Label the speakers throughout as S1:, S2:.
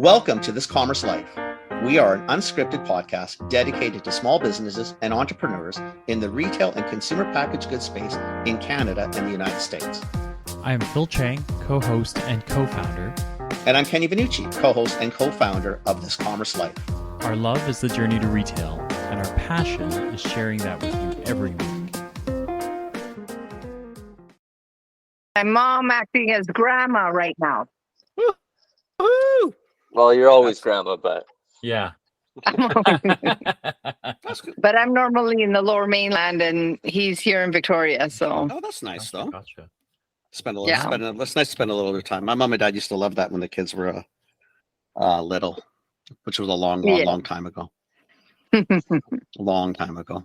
S1: Welcome to This Commerce Life. We are an unscripted podcast dedicated to small businesses and entrepreneurs in the retail and consumer packaged goods space in Canada and the United States.
S2: I am Phil Chang, co-host and co-founder.
S1: And I'm Kenny Vanucci, co-host and co-founder of This Commerce Life.
S2: Our love is the journey to retail, and our passion is sharing that with you every week.
S3: My mom acting as grandma right now.
S1: Woo-hoo!
S4: Well, you're always grandma, but
S2: Yeah.
S1: That's good.
S3: But I'm normally in the Lower Mainland, and he's here in Victoria. So
S1: Oh, that's nice though.
S2: Gotcha.
S1: It's nice to spend a little bit of time. My mom and dad used to love that when the kids were little, which was a long time ago. Long time ago.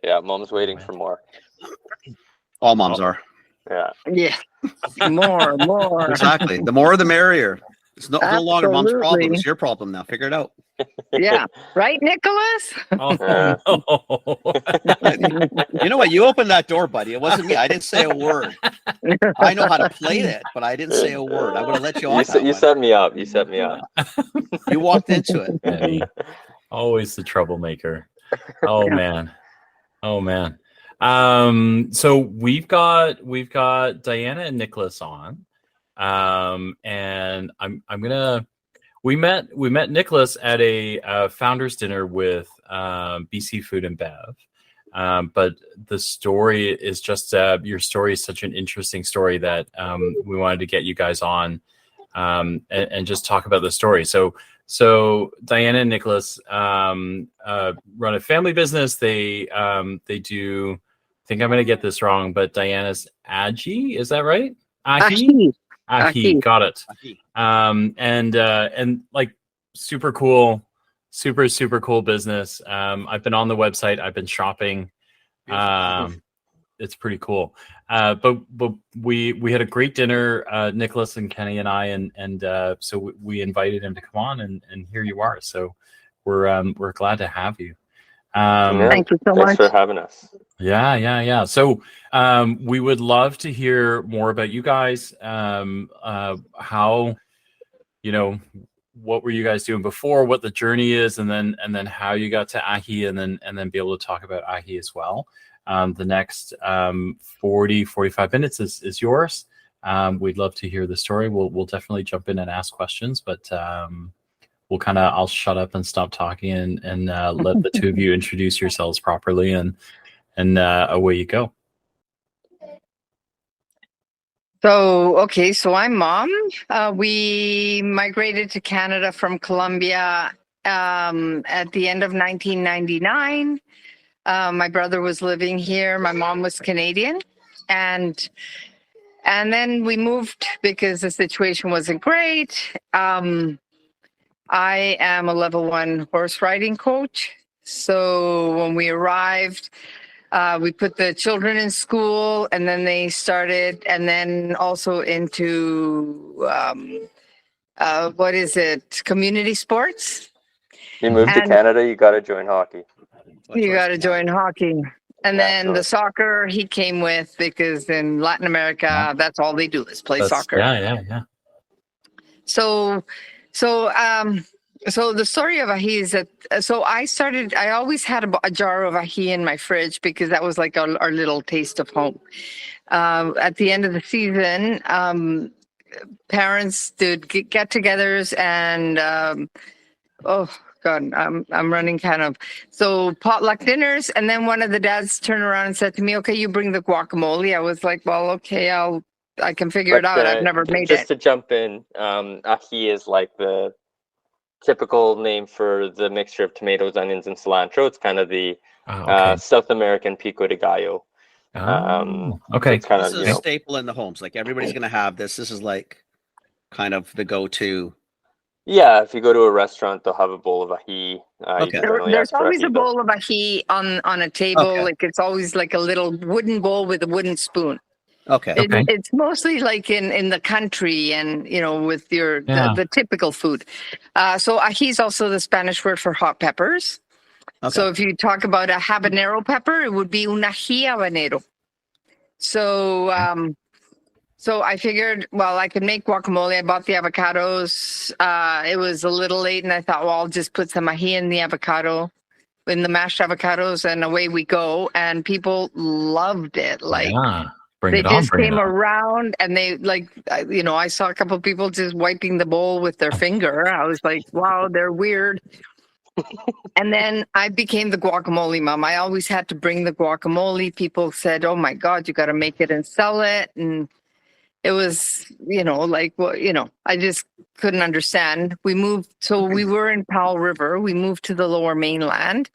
S4: yeah, mom's waiting for more.
S1: All moms are.
S4: Yeah.
S3: yeah, more.
S1: Exactly. The more the merrier. It's no longer mom's problem.
S3: Absolutely.
S1: It's your problem now. Figure it out.
S3: Yeah, right, Nicholas?
S2: Oh,
S4: Yeah.
S2: no.
S1: You know what? You opened that door, buddy. It wasn't me. I didn't say a word. I know how to play it, but I didn't say a word. I would have let you off.
S4: You set me up. You set me up.
S1: You walked into it.
S2: Eddie, always the troublemaker. Oh man. So we've got Dyana and Nicholas on. And we met Nicholas at a founders dinner with BC Food and Bev. But the story is just your story is such an interesting story that we wanted to get you guys on and just talk about the story. So Dyana and Nicholas run a family business. They do. I think I'm going to get this wrong, but Diana's Aji, is that right? Ahi, got it. And like super cool business. I've been on the website. I've been shopping. It's pretty cool. But we had a great dinner, Nicholas and Kenny and I, and so we invited him to come on, and here you are. So we're glad to have you.
S3: Thank you so
S4: Thanks
S3: much
S4: for having us.
S2: Yeah. So we would love to hear more about you guys. How, what were you guys doing before, what the journey is, and then how you got to Ahi, and then be able to talk about Ahi as well. The next 45 minutes is yours. We'd love to hear the story. We'll definitely jump in and ask questions, but I'll shut up and stop talking and let the two of you introduce yourselves properly, and away you go.
S3: So I'm mom. We migrated to Canada from Colombia at the end of 1999. My brother was living here. My mom was Canadian, and then we moved because the situation wasn't great. I am a level 1 horse riding coach. So when we arrived, we put the children in school, and then they started, and then also into, community sports.
S4: You moved to Canada, you got to join hockey.
S3: You got to join hockey. And then
S4: Naturally.
S3: the soccer he came with, because in Latin America, that's all they do is play soccer.
S2: Yeah.
S3: So the story of ahi is that, I always had a jar of ahi in my fridge because that was like our little taste of home. At the end of the season, parents did get-togethers, and I'm running so potluck dinners, and then one of the dads turned around and said to me, "Okay, you bring the guacamole." I was like, "Well, okay, I can figure it out. I've never made
S4: just
S3: it."
S4: to jump in, ahi is like the typical name for the mixture of tomatoes, onions, and cilantro. It's kind of the South American pico de gallo.
S2: Okay.
S4: It's kind
S1: This
S4: of,
S1: is a staple in the homes. Like everybody's going to have this. This is like kind of the go-to.
S4: yeah, if you go to a restaurant, they'll have a bowl of ahi.
S1: Okay.
S3: There's always a bowl of ahi on a table.
S1: Okay.
S3: Like it's always like a little wooden bowl with a wooden spoon.
S1: Okay.
S3: It's mostly like in the country, and with the typical food. So ají is also the Spanish word for hot peppers.
S1: Okay.
S3: So if you talk about a habanero pepper, it would be un ají habanero. So So I figured, well, I could make guacamole. I bought the avocados. It was a little late, and I thought, well, I'll just put some ají in the avocado, in the mashed avocados, and away we go. And people loved it. Like,
S2: Bring
S3: they
S2: it on,
S3: just
S2: bring it
S3: came
S2: on.
S3: around, and they I saw a couple of people just wiping the bowl with their finger. I was like, wow, they're weird. And then I became the guacamole mom. I always had to bring the guacamole. People said, oh my God, you got to make it and sell it. And it was, I just couldn't understand. We moved, so we were in Powell River. We moved to the lower mainland.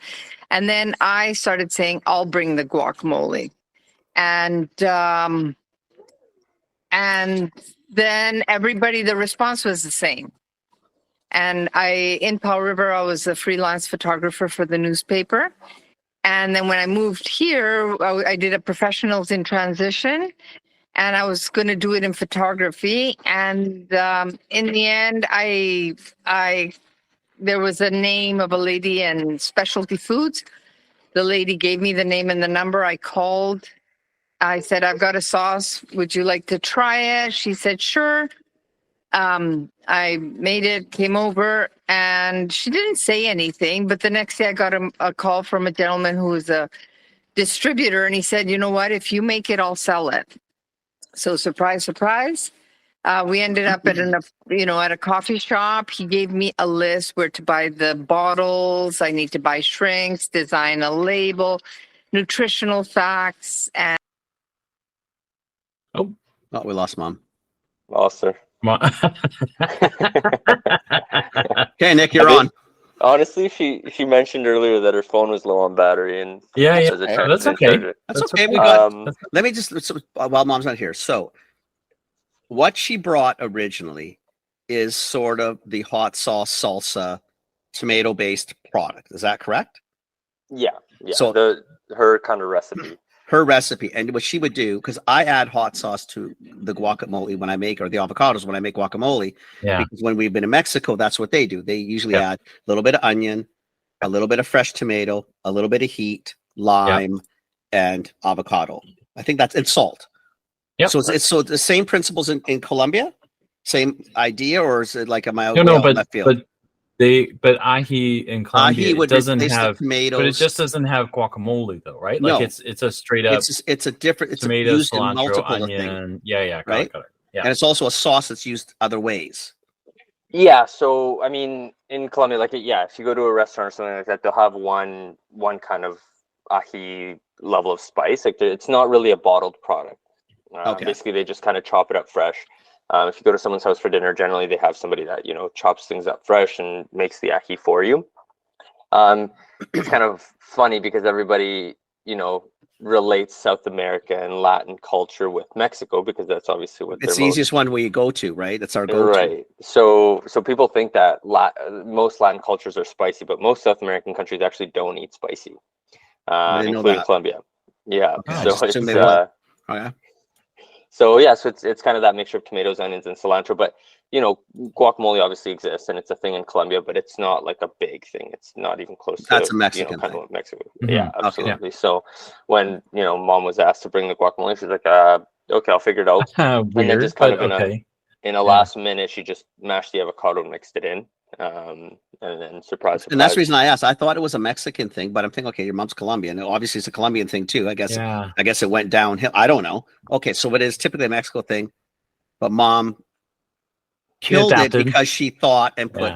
S3: And then I started saying, I'll bring the guacamole. And then everybody, the response was the same. And in Powell River, I was a freelance photographer for the newspaper. And then when I moved here, I did a professionals in transition, and I was going to do it in photography. And in the end, there was a name of a lady in specialty foods. The lady gave me the name and the number. I called. I said, I've got a sauce. Would you like to try it? She said, sure. I made it, came over, and she didn't say anything. But the next day I got a call from a gentleman who was a distributor, and he said, you know what, if you make it, I'll sell it. So surprise, surprise. We ended up at a coffee shop. He gave me a list where to buy the bottles. I need to buy shrinks, design a label, nutritional facts, and
S1: we lost Mom.
S4: Lost her.
S1: Okay, Nick, you're on.
S4: Honestly, she mentioned earlier that her phone was low on battery, and
S2: that's okay.
S1: That's okay. We got. Let me just while Mom's not here. So, what she brought originally is sort of the hot sauce salsa, tomato-based product. Is that correct?
S4: Yeah.
S1: So
S4: her kind of recipe.
S1: Her recipe, and what she would do, because I add hot sauce to the guacamole when I make, or the avocados when I make guacamole.
S2: Yeah.
S1: Because when we've been in Mexico, that's what they do. They usually add a little bit of onion, a little bit of fresh tomato, a little bit of heat, lime, and avocado. I think and salt. Yeah. So it's the same principles in Colombia, same idea, or is it like but
S2: ají in Colombia doesn't have tomatoes, but it just doesn't have guacamole though, right? Like it's a straight up.
S1: It's a different. It's
S2: tomato,
S1: used
S2: cilantro,
S1: in multiple
S2: onion. Yeah, got it. Yeah,
S1: and it's also a sauce that's used other ways.
S4: Yeah, so I mean, in Colombia, if you go to a restaurant or something like that, they'll have one kind of ají level of spice. Like it's not really a bottled product. Basically, they just kind of chop it up fresh. If you go to someone's house for dinner, generally they have somebody that, chops things up fresh and makes the ají for you. It's kind of funny because everybody, relates South America and Latin culture with Mexico, because that's obviously what
S1: it's the easiest one where you go to, right? That's our go-to.
S4: Right. So people think that most Latin cultures are spicy, but most South American countries actually don't eat spicy, including Colombia. Yeah.
S1: Okay.
S4: So it's kind of that mixture of tomatoes, onions, and cilantro. But guacamole obviously exists, and it's a thing in Colombia, but it's not like a big thing. It's not even close to
S1: that's a Mexican
S4: kind
S1: thing.
S4: of like Mexico.
S2: Mm-hmm.
S4: Yeah, absolutely. Okay. So when Mom was asked to bring the guacamole, she's like, "Okay, I'll figure it out."
S2: Weird,
S4: and then just kind of in a last minute, she just mashed the avocado and mixed it in. And then surprise.
S1: And that's the reason I asked. I thought it was a Mexican thing, but I'm thinking, okay, your mom's Colombian. Obviously, it's a Colombian thing too. I guess it went downhill. I don't know. Okay, so it is typically a Mexico thing, but Mom killed it because she thought and put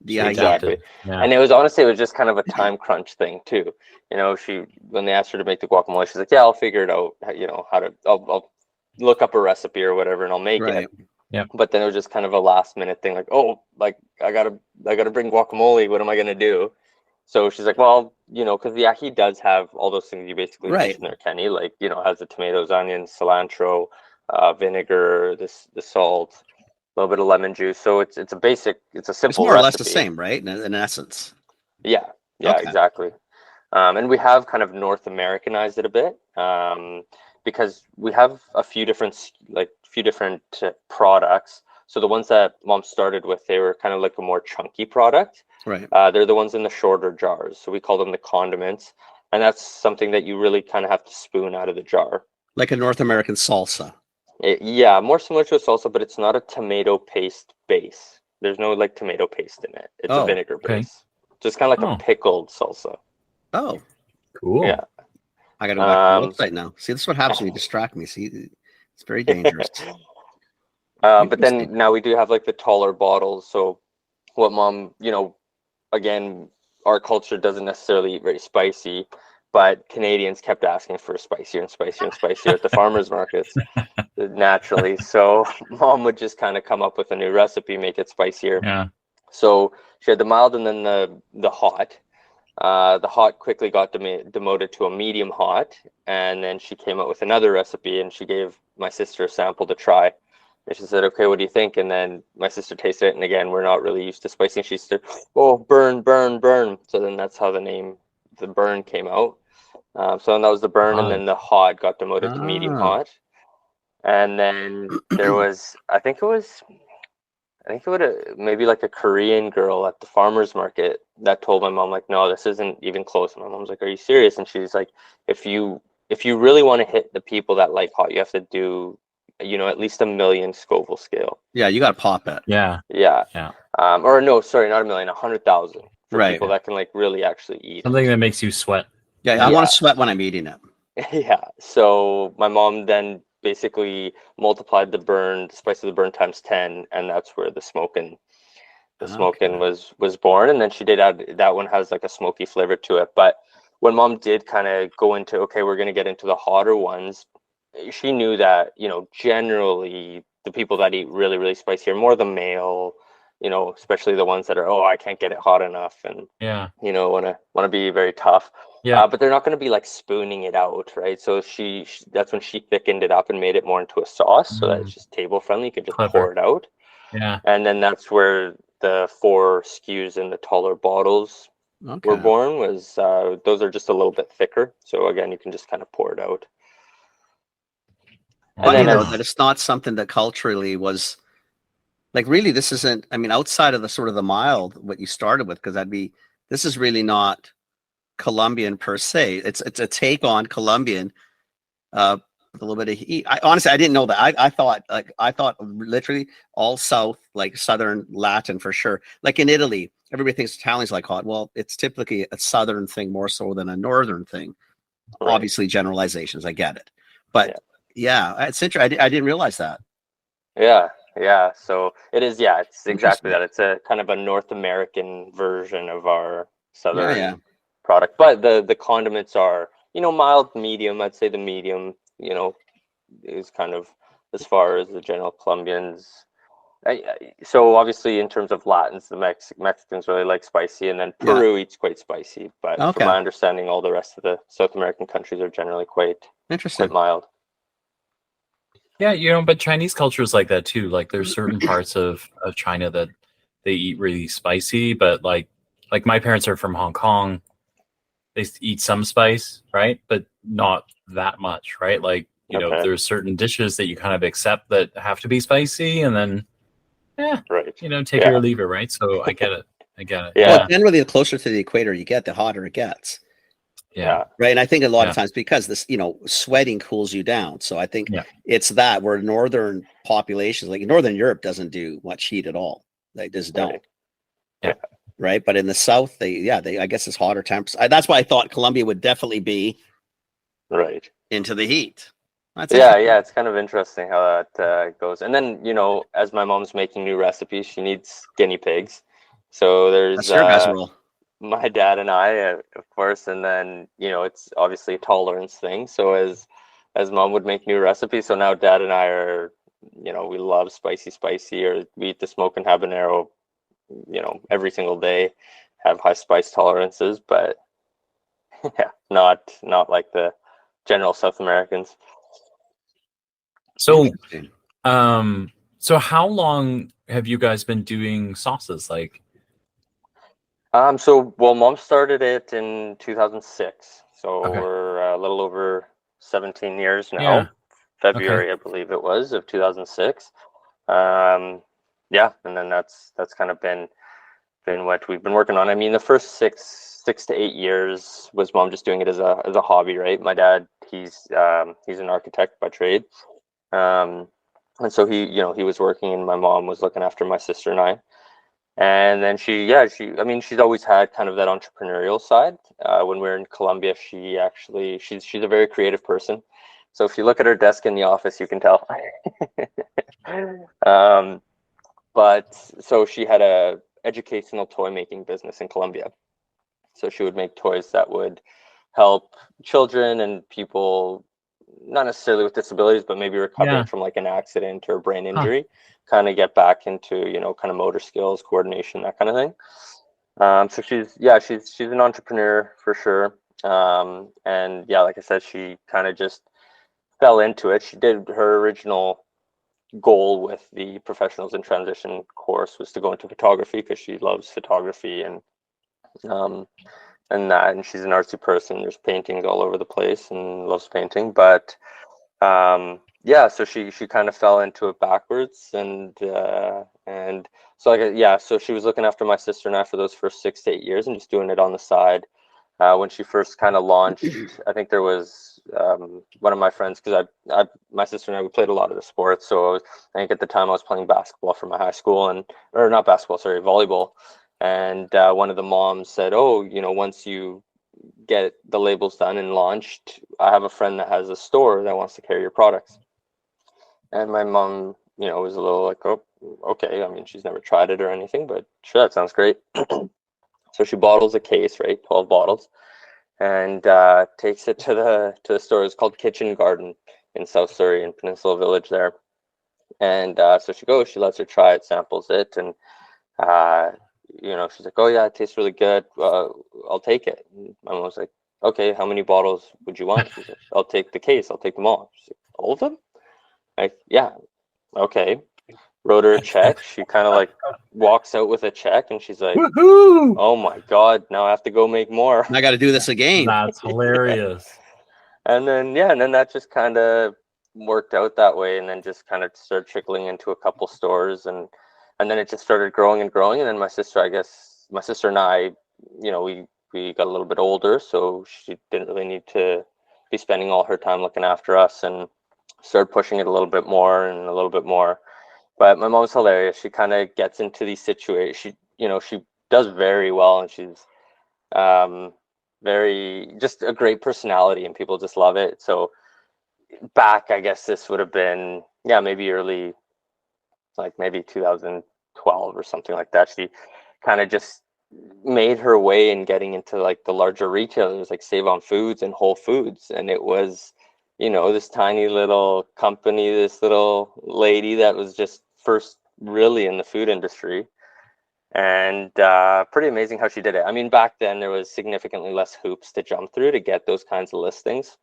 S1: the
S4: exactly. Yeah. And it was just kind of a time crunch thing too. When they asked her to make the guacamole, she's like, "Yeah, I'll figure it out. I'll look up a recipe or whatever, and I'll make it."
S2: Yeah.
S4: But then it was just kind of a last minute thing, I gotta bring guacamole. What am I gonna do? So she's like, well, because the ají does have all those things you basically mentioned there, Kenny. Has the tomatoes, onions, cilantro, vinegar, the salt, a little bit of lemon juice. So it's a simple. It's
S1: more or less the same, right? In essence.
S4: Yeah. Okay. Exactly. And we have kind of North Americanized it a bit, because we have a few different products. So the ones that Mom started with, they were kind of like a more chunky product.
S1: Right.
S4: They're the ones in the shorter jars. So we call them the condiments. And that's something that you really kind of have to spoon out of the jar.
S1: Like a North American salsa.
S4: Yeah, more similar to a salsa, but it's not a tomato paste base. There's no like tomato paste in it. It's a
S1: Oh,
S4: vinegar
S2: okay.
S4: base. So it's kind of like
S2: Oh.
S4: a pickled salsa.
S1: oh,
S2: Cool.
S4: Yeah.
S1: I got to go back to the
S4: Um,
S1: website now. See, this is what happens when you distract me. See, it's very dangerous.
S4: But then now we do have like the taller bottles. So what mom, again, our culture doesn't necessarily eat very spicy, but Canadians kept asking for spicier and spicier and spicier at the farmers markets naturally. So mom would just kind of come up with a new recipe, make it spicier.
S2: Yeah.
S4: So she had the mild and then the hot. The hot quickly got demoted to a medium hot, and then she came up with another recipe, and she gave my sister a sample to try. And she said, "Okay, what do you think?" And then my sister tasted it, and again, we're not really used to spicy. And she said, "Oh, burn, burn, burn." So then that's how the name, the burn, came out. So then that was the burn, and then the hot got demoted to medium hot. And then there was, I think it was maybe like a Korean girl at the farmer's market that told my mom, like, no, this isn't even close. And my mom's like, are you serious? And she's like, if you really want to hit the people that like hot, you have to do, at least 1 million Scoville scale.
S1: Yeah, you got to pop it.
S2: Yeah.
S4: Yeah.
S2: Yeah.
S4: Or no, sorry, not 1 million, 100,000 for
S1: Right.
S4: people that can like really actually eat
S2: Something that makes you sweat.
S1: Yeah, I want to sweat when I'm eating it.
S4: Yeah. So my mom then basically multiplied the spice of the burn times 10, and that's where the smoking was born. And then she did add, that one has like a smoky flavor to it. But when mom did kind of go into, okay, we're going to get into the hotter ones, she knew that, generally the people that eat really, really spicy are more the male, especially the ones that are, oh, I can't get it hot enough, and want to be very tough.
S2: Yeah.
S4: But they're not going to be like spooning it out, right? So she that's when she thickened it up and made it more into a sauce, so that it's just table friendly. You could just pour it out.
S2: Yeah.
S4: And then that's where the 4 SKUs in the taller bottles were born. Was those are just a little bit thicker, so again, you can just kind of pour it out.
S1: Funny though that it's not something that culturally was like, really, this isn't, I mean, outside of the sort of the mild, what you started with, because this is really not Colombian per se. It's a take on Colombian, with a little bit of heat. Honestly, I didn't know that. I thought literally all South, like Southern Latin for sure. Like in Italy, everybody thinks Italians like hot. Well, it's typically a Southern thing more so than a Northern thing. Right. Obviously, generalizations. I get it, but yeah, it's interesting. I didn't realize that.
S4: Yeah. So it is. Yeah, it's exactly that. It's a kind of a North American version of our Southern product. But the condiments are, mild, medium. I'd say the medium, is kind of as far as the general Colombians. So obviously, in terms of Latins, the Mexicans really like spicy, and then Peru eats quite spicy. But from my understanding, all the rest of the South American countries are generally quite mild.
S2: Yeah, but Chinese culture is like that too. Like there's certain parts of China that they eat really spicy, but like my parents are from Hong Kong. They eat some spice, right? But not that much, right? Like, there's certain dishes that you kind of accept that have to be spicy, and then take it or leave it, right? So I get it. Yeah.
S1: Well, generally, the closer to the equator you get, the hotter it gets.
S2: Yeah.
S1: Right. And I think a lot of times because this, sweating cools you down. So I think it's that where northern populations, like Northern Europe, doesn't do much heat at all. They just don't.
S2: Yeah.
S1: Right. But in the South, they I guess it's hotter temps. That's why I thought Colombia would definitely be into the heat. That's
S4: it's kind of interesting how that goes. And then, as my mom's making new recipes, she needs guinea pigs. So there's my dad and I, of course, and then it's obviously a tolerance thing. So as mom would make new recipes, so now dad and I are, we love spicy, or we eat the smoking habanero, every single day, have high spice tolerances, but not like the general South Americans.
S2: So, so how long have you guys been doing sauces? Like,
S4: mom started it in 2006. So we're a little over 17 years now. February, I believe it was, of 2006. And then that's kind of been what we've been working on. I mean, the first six to 8 years was mom just doing it as a hobby, right? My dad, he's an architect by trade. And so he was working, and my mom was looking after my sister and I. And then I mean, she's always had kind of that entrepreneurial side. When we were in Colombia, she's a very creative person. So if you look at her desk in the office, you can tell. But so she had a educational toy making business in Colombia. So she would make toys that would help children and people, not necessarily with disabilities, but maybe recovering from like an accident or brain injury, kind of get back into, kind of motor skills, coordination, that kind of thing. So she's an entrepreneur for sure. And yeah, like I said, she kind of just fell into it. She did her original goal with the professionals in transition course was to go into photography because she loves photography and she's an artsy person. There's paintings all over the place and loves painting, but so she kind of fell into it backwards, and so she was looking after my sister and I for those first 6 to 8 years and just doing it on the side. When she first kind of launched, I think there was one of my friends, because my sister and I, we played a lot of the sports. So I think at the time I was playing basketball for my high school, or not basketball, sorry, volleyball. And one of the moms said, "Oh, once you get the labels done and launched, I have a friend that has a store that wants to carry your products." And my mom, was a little like, "Oh, okay." I mean, she's never tried it or anything, but sure, that sounds great. So she bottles a case, right? 12 bottles, and takes it to the store. It's called Kitchen Garden in South Surrey in Peninsula Village there. And so she goes, she lets her try it, samples it, and she's like, "Oh yeah, it tastes really good. I'll take it." And my mom was like, "Okay, how many bottles would you want?" She's like, "I'll take the case. I'll take them all." She's like, "All of them?" Like, "Yeah." Okay. Wrote her a check. She kind of like walks out with a check, and she's like,
S2: Woohoo!
S4: "Oh my God, now I have to go make more."
S1: I got to do this again.
S2: That's hilarious.
S4: And then that just kind of worked out that way, and then just kind of started trickling into a couple stores, and then it just started growing and growing. And then my sister and I, we got a little bit older, so she didn't really need to be spending all her time looking after us, and started pushing it a little bit more and a little bit more. But my mom's hilarious. She kind of gets into these situations. She does very well, and she's very, just a great personality, and people just love it. So back, I guess this would have been, maybe early, like maybe 2012 or something like that. She kind of just made her way in getting into like the larger retailers like Save On Foods and Whole Foods. And it was, this tiny little company, this little lady that was just first really in the food industry. And pretty amazing how she did it. I mean, back then there was significantly less hoops to jump through to get those kinds of listings.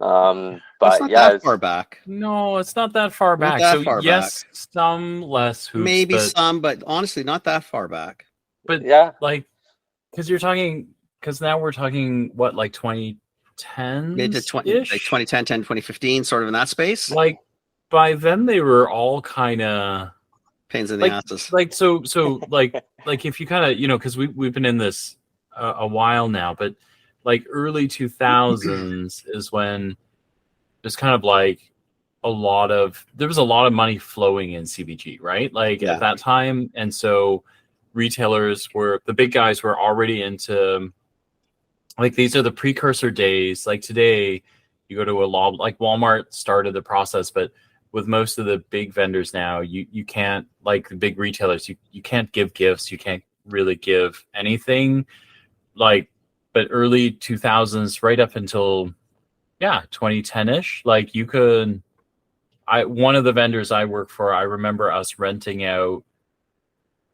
S4: But
S1: it's not that far back.
S2: No, it's not that far back. Yes, some less hoops,
S1: maybe some, but honestly, not that far back.
S2: But like, because now we're talking what, like 2010,
S1: mid to 2010, 2015, sort of in that space.
S2: Like by then they were all kind of
S1: pains in the asses.
S2: Like so like if you kind of because we've been in this a while now, but like early 2000s is when there's kind of like there was a lot of money flowing in CBG, right? Like at that time, and so retailers the big guys were already into, like, these are the precursor days. Like today, you go to a law, like Walmart started the process, but with most of the big vendors now, you can't, like the big retailers, you can't give gifts, you can't really give anything. Like, but early 2000s, right up until 2010-ish, like you could. One of the vendors I work for, I remember us renting out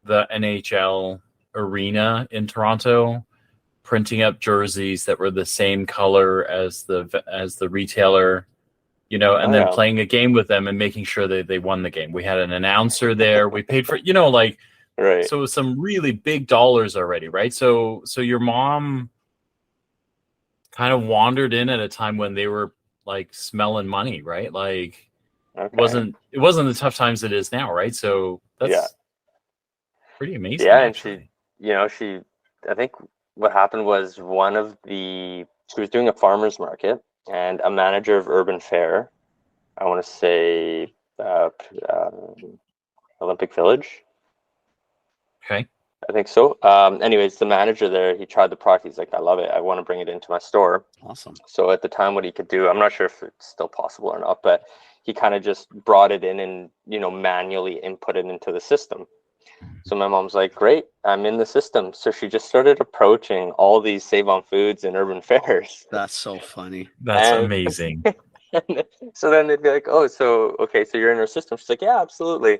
S2: the NHL arena in Toronto, printing up jerseys that were the same color as the retailer, and then playing a game with them and making sure that they won the game. We had an announcer there. We paid for, like,
S4: right.
S2: So it was some really big dollars already, right? So your mom kind of wandered in at a time when they were like smelling money, right? Like, it wasn't the tough times it is now, right? So that's pretty amazing.
S4: Yeah, actually. And she I think what happened was she was doing a farmer's market, and a manager of Urban Fare I want to say Olympic Village.
S2: Okay.
S4: I think so. Anyways, the manager there, he tried the product. He's like, I love it. I want to bring it into my store.
S1: Awesome.
S4: So at the time, what he could do, I'm not sure if it's still possible or not, but he kind of just brought it in and, manually input it into the system. So my mom's like, great, I'm in the system. So she just started approaching all these Save on Foods and urban fairs.
S1: That's so funny.
S2: That's
S4: And-
S2: amazing.
S4: So then they'd be like, oh, so you're in our system. She's like, yeah, absolutely.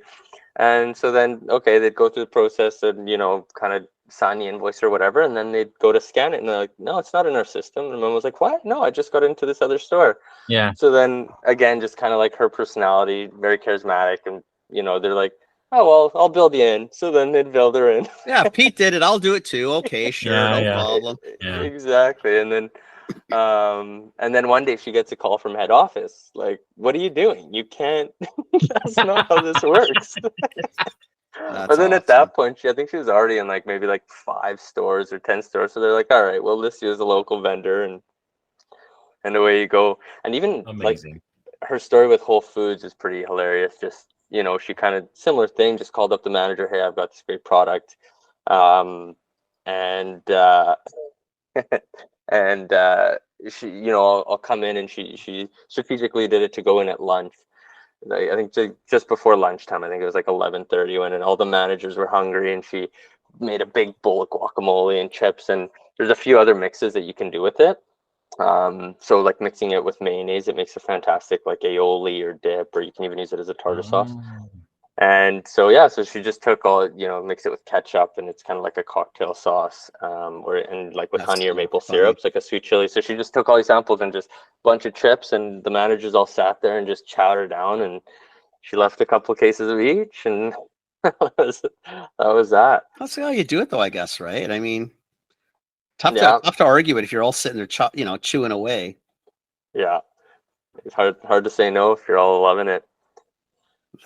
S4: And so then, okay, they'd go through the process and, kind of sign the invoice or whatever. And then they'd go to scan it and they're like, no, it's not in our system. And mom was like, what? No, I just got into this other store.
S2: Yeah.
S4: So then again, just kind of like her personality, very charismatic. And, they're like, oh, well, I'll build you in. So then they'd build her in.
S1: Yeah, Pete did it. I'll do it too. Okay, sure, no problem.
S2: Yeah.
S4: Exactly. And then one day she gets a call from head office. Like, what are you doing? You can't, that's not how this works. But then at that point, I think she was already in like maybe like 5 stores or 10 stores. So they're like, all right, we'll list you as a local vendor, and away you go. And even
S2: Amazing.
S4: like her story with Whole Foods is pretty hilarious. Just, she kind of similar thing, just called up the manager. Hey, I've got this great product. And she, I'll come in, and she strategically did it to go in at lunch. I think just before lunchtime, I think it was like 11:30 when, and all the managers were hungry, and she made a big bowl of guacamole and chips, and there's a few other mixes that you can do with it. So like mixing it with mayonnaise, it makes a fantastic like aioli or dip, or you can even use it as a tartar sauce. And so she just took all, mix it with ketchup, and it's kind of like a cocktail sauce, and like with honey or maple syrup, it's like a sweet chili. So she just took all these samples and just a bunch of chips, and the managers all sat there and just chowed her down, and she left a couple of cases of each, and that was that.
S1: That's how you do it, though, I guess, right? I mean, tough to argue it if you're all sitting there, chewing away.
S4: Yeah, it's hard to say no if you're all loving it.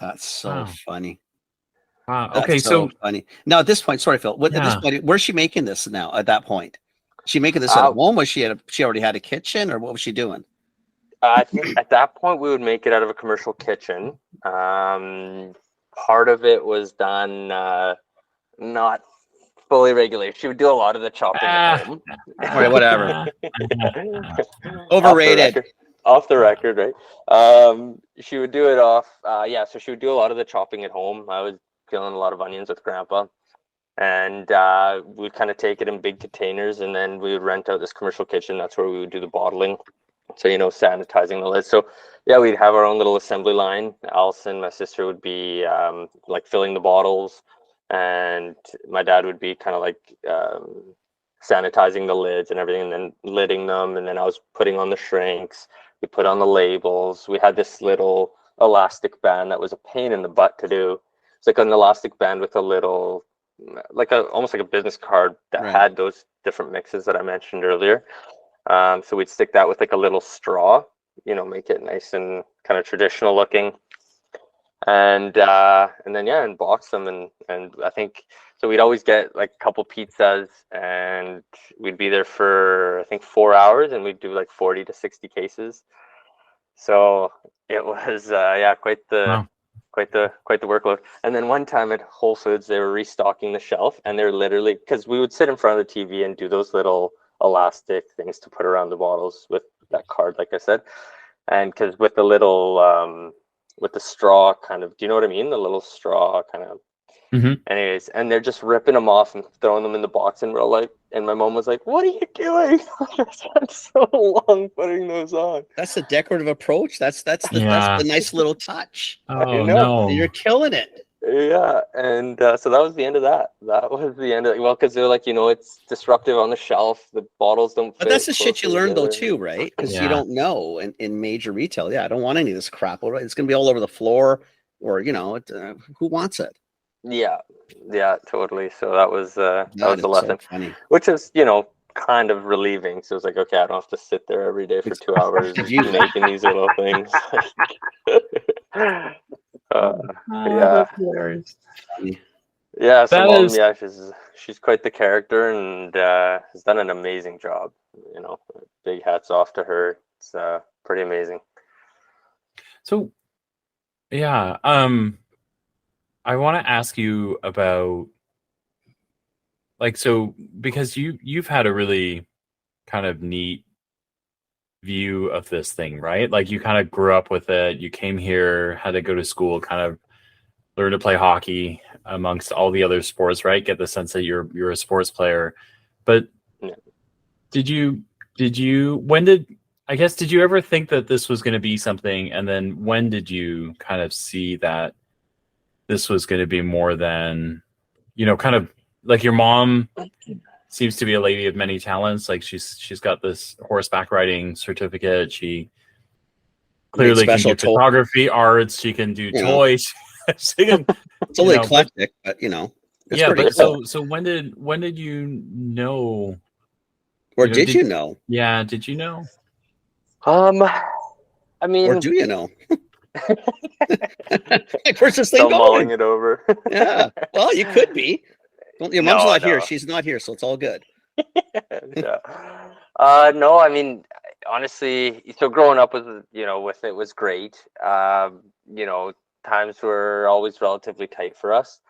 S1: That's so funny.
S2: Wow.
S1: That's
S2: Okay, so
S1: funny. Now at this point, sorry, Phil. At this point, where's she making this now? At that point, is she making this at home? Was she already had a kitchen, or what was she doing?
S4: I think at that point we would make it out of a commercial kitchen. Part of it was done not fully regulated. She would do a lot of the chopping at home.
S1: All right, whatever. Overrated.
S4: Off the record, right? She would do it off. So she would do a lot of the chopping at home. I was peeling a lot of onions with Grandpa, and we'd kind of take it in big containers, and then we would rent out this commercial kitchen. That's where we would do the bottling. So, sanitizing the lids. So, we'd have our own little assembly line. Allison, my sister, would be like filling the bottles, and my dad would be kind of like sanitizing the lids and everything, and then lidding them. And then I was putting on the shrinks. We put on the labels. We had this little elastic band that was a pain in the butt to do. It's like an elastic band with a little, almost like a business card that had those different mixes that I mentioned earlier. So we'd stick that with like a little straw, make it nice and kind of traditional looking. And then box them, and I think so we'd always get like a couple pizzas, and we'd be there for I think 4 hours, and we'd do like 40 to 60 cases. So it was quite the workload. And then one time at Whole Foods, they were restocking the shelf, and they're literally, because we would sit in front of the TV and do those little elastic things to put around the bottles with that card, like I said, and because with the little with the straw kind of, do you know what I mean? The little straw kind of. Anyways, and they're just ripping them off and throwing them in the box, and we're all like, and my mom was like, "What are you doing?" It's so long putting those on.
S1: That's a decorative approach. That's the nice little touch.
S2: Oh no,
S1: you're killing it.
S4: Yeah, and so that was the end of that. That was the end of because they're like, it's disruptive on the shelf. The botttos don't fit.
S1: But that's the shit you learn though too, right? Because you don't know in major retail. Yeah, I don't want any of this crap. Right? It's gonna be all over the floor, or who wants it?
S4: Yeah, totally. So that was the lesson,
S1: so funny.
S4: Which is kind of relieving. So it's like, okay, I don't have to sit there every day for 2 hours making these little things. So mom, she's quite the character, and has done an amazing job. Big hats off to her. It's pretty amazing.
S2: So yeah, I want to ask you about like so because you've had a really kind of neat view of this thing, right? Like you kind of grew up with it. You came here, had to go to school, kind of learn to play hockey amongst all the other sports, right? Get the sense that you're a sports player. But
S4: Yeah.
S2: did you when did I guess did you ever think that this was going to be something, and then when did you kind of see that this was going to be more than, kind of like your mom seems to be a lady of many talents. Like she's got this horseback riding certificate. She
S1: Made
S2: clearly can
S1: special
S2: do
S1: toll.
S2: photography, arts. She can do
S1: You know,
S2: toys. She can,
S1: it's only
S2: but
S1: eclectic, but it's
S2: yeah,
S1: pretty
S2: but
S1: cool.
S2: so when did you know?
S1: Or did you know?
S2: Yeah, did you know?
S4: I
S1: Or
S4: mean,
S1: do you know? Like, where's this thing
S4: still mulling
S1: going?
S4: it over.
S1: Yeah. Well, you could be. Well, your mom's
S4: No,
S1: not here.
S4: no.
S1: She's not here, so it's all good.
S4: Yeah. No, I mean, honestly, so growing up with it was great. Times were always relatively tight for us.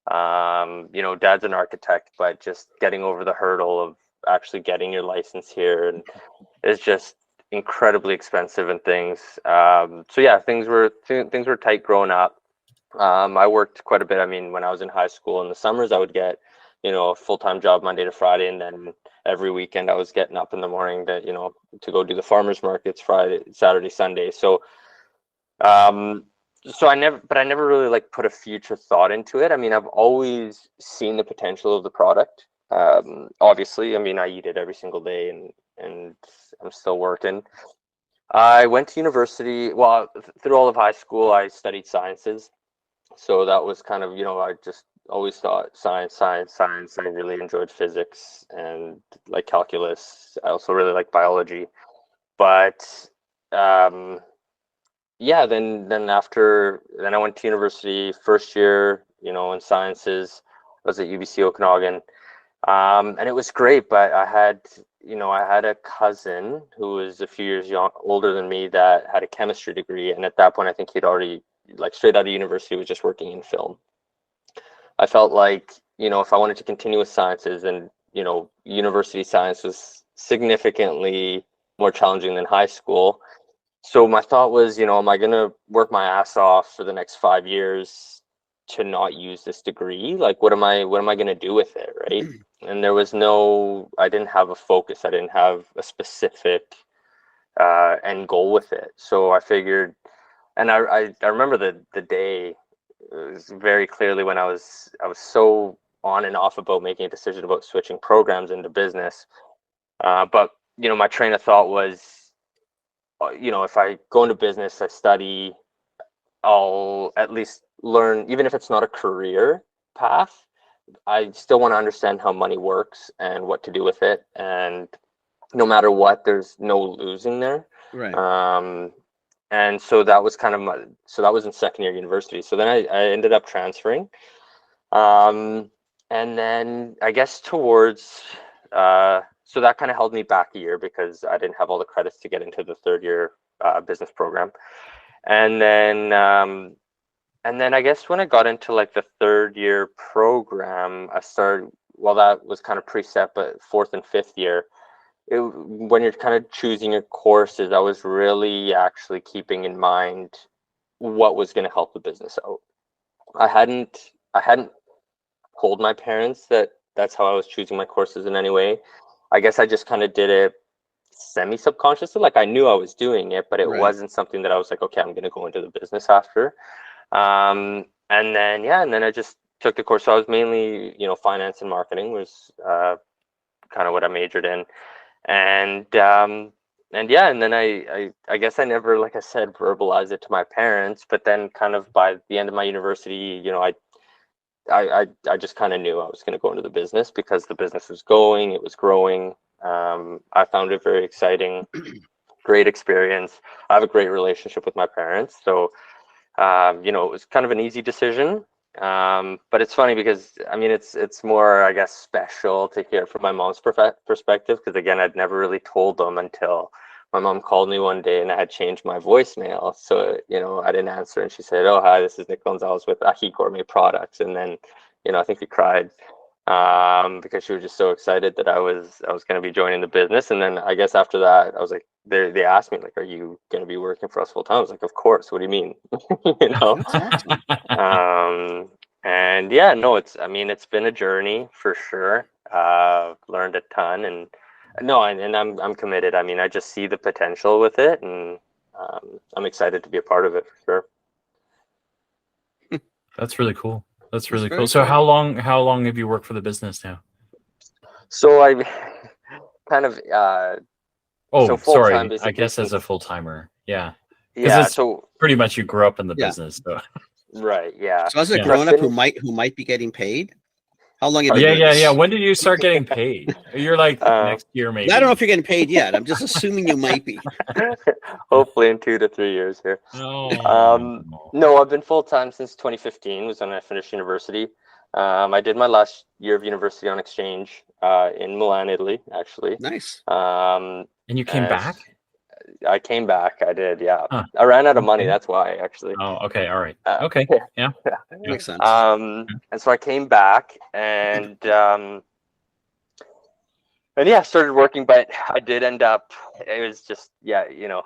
S4: Dad's an architect, but just getting over the hurdle of actually getting your license here and is just incredibly expensive and things. So yeah, things were tight growing up. I worked quite a bit. I mean, when I was in high school in the summers, I would get, a full-time job Monday to Friday, and then every weekend I was getting up in the morning to go do the farmers markets Friday, Saturday, Sunday. So, I never really like put a future thought into it. I mean, I've always seen the potential of the product. Obviously, I mean, I eat it every single day, and I'm still working. I went to university. Well, through all of high school, I studied sciences. So that was kind of, I just always thought science. I really enjoyed physics and like calculus. I also really like biology. But yeah, then I went to university first year, in sciences. I was at UBC Okanagan. And it was great, but I had a cousin who was a few years older than me that had a chemistry degree, and at that point, I think he'd already, like, straight out of university, was just working in film. I felt like, if I wanted to continue with sciences, and university science was significantly more challenging than high school. So my thought was, am I gonna work my ass off for the next 5 years to not use this degree? Like, what am I gonna do with it, right? And I didn't have a focus. I didn't have a specific end goal with it. So I figured, and I remember the day, it was very clearly when I was so on and off about making a decision about switching programs into business. But my train of thought was, if I go into business, I study, I'll at least learn, even if it's not a career path, I still want to understand how money works and what to do with it. And no matter what, there's no losing there.
S1: Right.
S4: And so that was so that was in second year university. So then I ended up transferring. And then I guess so that kind of held me back a year because I didn't have all the credits to get into the third year business program. And then I guess when I got into like the third year program, that was kind of preset, but fourth and fifth year, when you're kind of choosing your courses, I was really actually keeping in mind what was going to help the business out. I hadn't told my parents that that's how I was choosing my courses in any way. I guess I just kind of did it semi-subconsciously. Like, I knew I was doing it, but it wasn't something that I was like, okay, I'm going to go into the business after. And then I just took the course. So I was mainly, finance and marketing was kind of what I majored in. And then I guess I never, like I said, verbalized it to my parents, but then kind of by the end of my university, I just kind of knew I was going to go into the business because the business was it was growing. I found it very exciting, great experience. I have a great relationship with my parents. So, it was kind of an easy decision. But it's funny because, I mean, it's more, I guess, special to hear from my mom's perspective, because again, I'd never really told them until my mom called me one day and I had changed my voicemail. So, I didn't answer. And she said, "Oh, hi, this is Nick Gonzalez with Ahi Gourmet Products." And then, I think we cried because she was just so excited that I was going to be joining the business. And then I guess after that, I was like, they asked me, like, "Are you going to be working for us full time?" I was like, "Of course. What do you mean?"
S1: That's awesome.
S4: And yeah, no, it's been a journey for sure. Learned a ton, and no, and I'm committed. I mean, I just see the potential with it, and I'm excited to be a part of it for sure.
S2: That's really cool. That's really
S1: very
S2: cool. So
S1: cool.
S2: how long have you worked for the business now?
S4: So I kind of
S2: Oh,
S4: so
S2: sorry.
S4: full-time,
S2: I
S4: basically,
S2: guess as a
S4: since-
S2: full timer. Yeah.
S4: yeah.
S2: it's-
S4: So
S2: Pretty much you grew up in the
S1: Yeah.
S2: business. So.
S4: right, yeah.
S1: So as a
S2: Yeah.
S1: grown up
S4: I've been-
S1: who might be getting paid, how long have you
S2: Yeah,
S1: been?
S2: yeah, yeah. When did you start getting paid? You're like next year, maybe.
S1: I don't know if you're getting paid yet. I'm just assuming you might be.
S4: Hopefully in 2 to 3 years here.
S2: Oh.
S4: No, I've been full-time since 2015 was when I finished university. I did my last year of university on exchange in Milan, Italy, actually.
S1: Nice.
S2: And you came back?
S4: I came back. I did, yeah.
S2: Huh.
S4: I ran out of money.
S2: Okay.
S4: That's why, actually.
S2: Oh, okay. All right.
S4: Uh,
S2: Okay. Yeah.
S1: Makes sense.
S4: And so I came back and yeah, started working, but I did end up, it was just,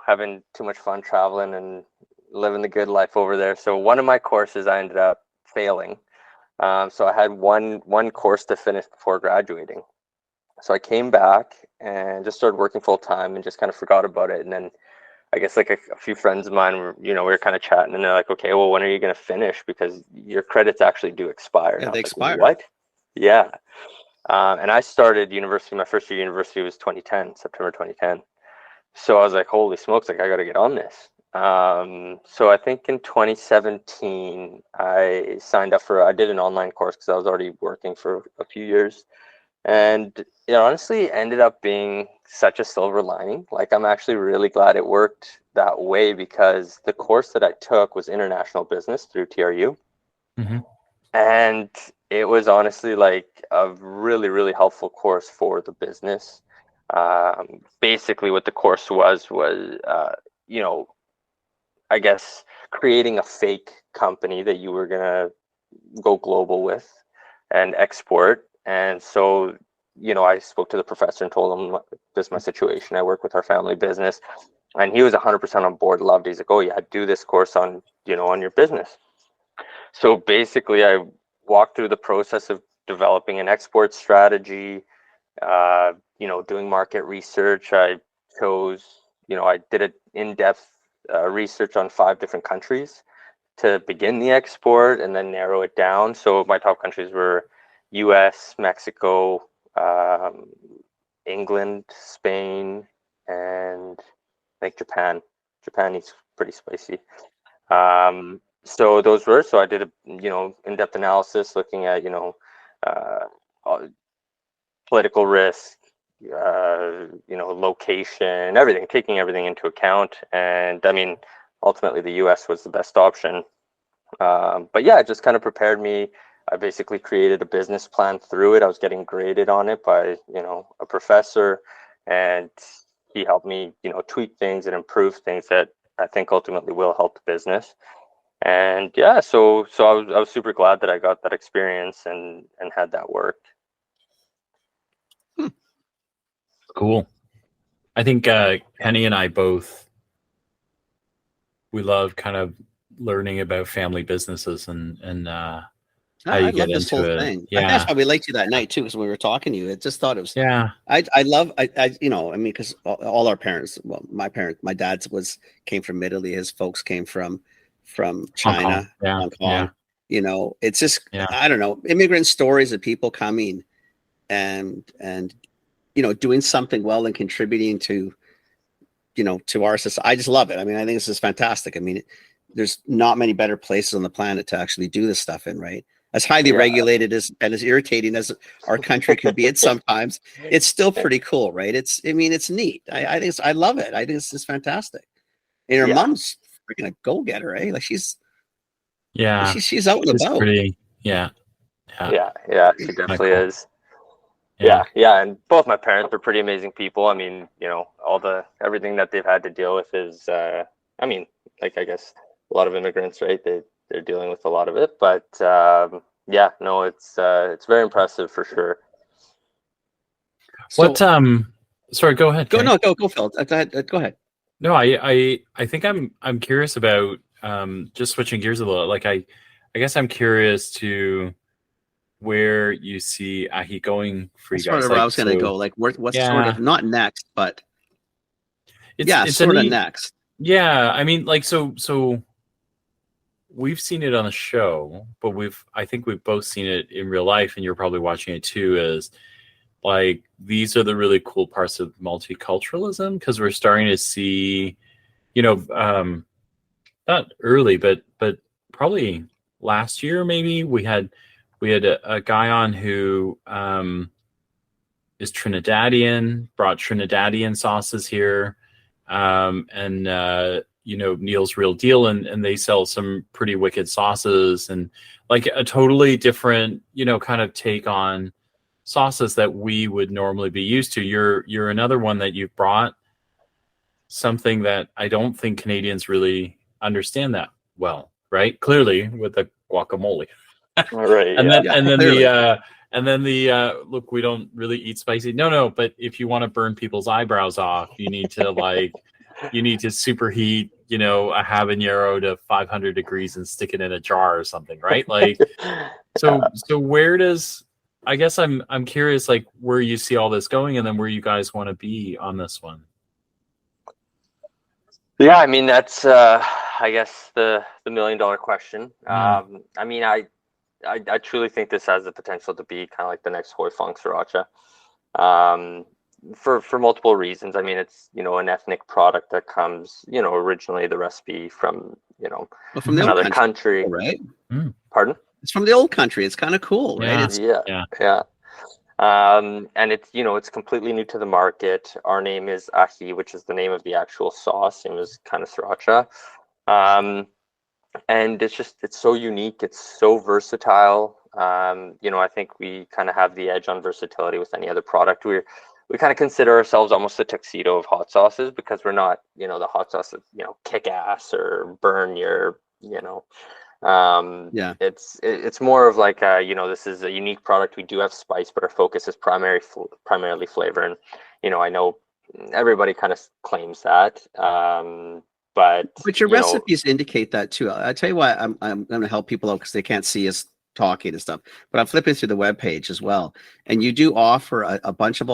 S4: having too much fun traveling and living the good life over there. So one of my courses I ended up failing. So I had one course to finish before graduating. So I came back and just started working full time and just kind of forgot about it. And then I guess like a few friends of mine were, we were kind of chatting and they're like, "Okay, well, when are you going to finish? Because your credits actually do expire."
S1: Yeah,
S4: And I
S1: they
S4: was like,
S1: expire.
S4: "What?" Yeah. And I started university, my first year of university was September 2010. So I was like, holy smokes, like I got to get on this. So I think in 2017, I signed up I did an online course because I was already working for a few years. And it honestly ended up being such a silver lining. Like I'm actually really glad it worked that way because the course that I took was international business through TRU.
S2: Mm-hmm.
S4: And it was honestly like a really, really helpful course for the business. Basically what the course was, I guess creating a fake company that you were going to go global with and export. And so, I spoke to the professor and told him this is my situation. I work with our family business, and he was 100% on board. Loved it. He's like, "Oh yeah, do this course on, on your business." So basically I walked through the process of developing an export strategy, doing market research. I did an in-depth research on 5 different countries to begin the export and then narrow it down. So my top countries were US, Mexico, England, Spain, and I think Japan. Japan is pretty spicy. So I did a, in-depth analysis looking at, political risk, location, everything, taking everything into account. And I mean, ultimately the US was the best option. But yeah, it just kind of prepared me. I basically created a business plan through it. I was getting graded on it by, a professor, and he helped me, tweak things and improve things that I think ultimately will help the business. And yeah, so I was super glad that I got that experience and had that work.
S2: Cool. I think Penny and I both, we love kind of learning about family businesses and how you
S1: I
S2: get
S1: love this whole
S2: into it.
S1: thing. I think
S2: Yeah.
S1: that's why we liked you that night too, because when we were talking to you, it just thought it was.
S2: Yeah.
S1: I mean, because all our parents, well, my dad's came from Italy. His folks came from China, Hong Kong.
S2: Yeah.
S1: It's just,
S2: Yeah.
S1: I don't know, immigrant stories of people coming and doing something well and contributing to our society. I just love it. I mean, I think this is fantastic. I mean, there's not many better places on the planet to actually do this stuff in, right? As highly regulated and as irritating as our country can be at sometimes, it's still pretty cool, right? It's neat. I love it. I think this is fantastic. And her mom's freaking a go-getter, eh? Like she's out and about.
S2: Pretty, yeah.
S4: Yeah, she definitely
S2: cool.
S4: is. Yeah, and both my parents are pretty amazing people. I mean, you know, everything that they've had to deal with is, I mean, like, I guess a lot of immigrants, right? They're dealing with a lot of it, but yeah, no, it's very impressive for sure.
S2: What sorry, go ahead. Kenny.
S1: Go Phil. Go ahead.
S2: No, I think I'm curious about just switching gears a little. Like I guess I'm curious to where you see ahi going for you
S1: That's
S2: guys.
S1: sort of where I was going to go. Like, what's sort of not next, but it's sort of next.
S2: Yeah, I mean, like, so we've seen it on the show, but I think we've both seen it in real life, and you're probably watching it too. Is like these are the really cool parts of multiculturalism, because we're starting to see, you know, not early, but probably last year maybe we had a guy on who is Trinidadian, brought Trinidadian sauces here, and you know, Neil's Real Deal, and they sell some pretty wicked sauces, and like a totally different, you know, kind of take on sauces that we would normally be used to. You're another one that you've brought something that I don't think Canadians really understand that well, right? Clearly with the guacamole.
S4: Right.
S2: And
S4: yeah.
S2: then the look, we don't really eat spicy. No, but if you want to burn people's eyebrows off, you need to superheat, you know, a habanero to 500 degrees and stick it in a jar or something, right? Like, so where does, I guess I'm curious, like, where you see all this going, and then where you guys want to be on this one.
S4: Yeah, I mean, that's I guess the $1 million question. I mean, I truly think this has the potential to be kind of like the next Hoi Fong Sriracha, for multiple reasons. I mean, it's, you know, an ethnic product that comes, you know, originally the recipe from, you know,
S1: from
S4: another country,
S1: right?
S4: Pardon?
S1: It's from the old country. It's kind of cool, right?
S4: Yeah. And it's, you know, it's completely new to the market. Our name is ahi, which is the name of the actual sauce. It was kind of sriracha. And it's so unique. It's so versatile. You know, I think we kind of have the edge on versatility with any other product. We kind of consider ourselves almost a tuxedo of hot sauces, because we're not, you know, the hot sauce that, you know, kick ass or burn your, you know, it's more of like, you know, this is a unique product. We do have spice, but our focus is primarily flavor. And, you know, I know everybody kind of claims that, but
S1: your recipes indicate that too. I tell you why I'm going to help people out, because they can't see us talking and stuff, but I'm flipping through the webpage as well, and you do offer a bunch of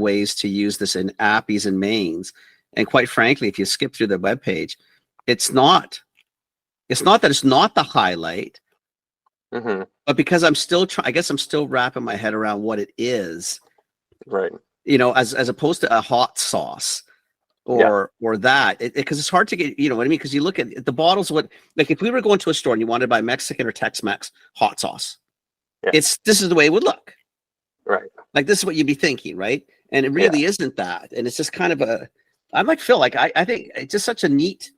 S1: ways to use this in appies and mains. And quite frankly, if you skip through the webpage, it's not that it's not the highlight, but because I'm still I guess I'm still wrapping my head around what it is,
S4: right?
S1: You know, as opposed to a hot sauce or that, because it's hard to get, you know what I mean? Because you look at the bottles, like if we were going to a store and you wanted to buy Mexican or Tex-Mex hot sauce, this is the way it would look,
S4: right?
S1: Like this is what you'd be thinking, right? And it really isn't that, and it's just kind of I'm like Phil, like I think it's just such a neat.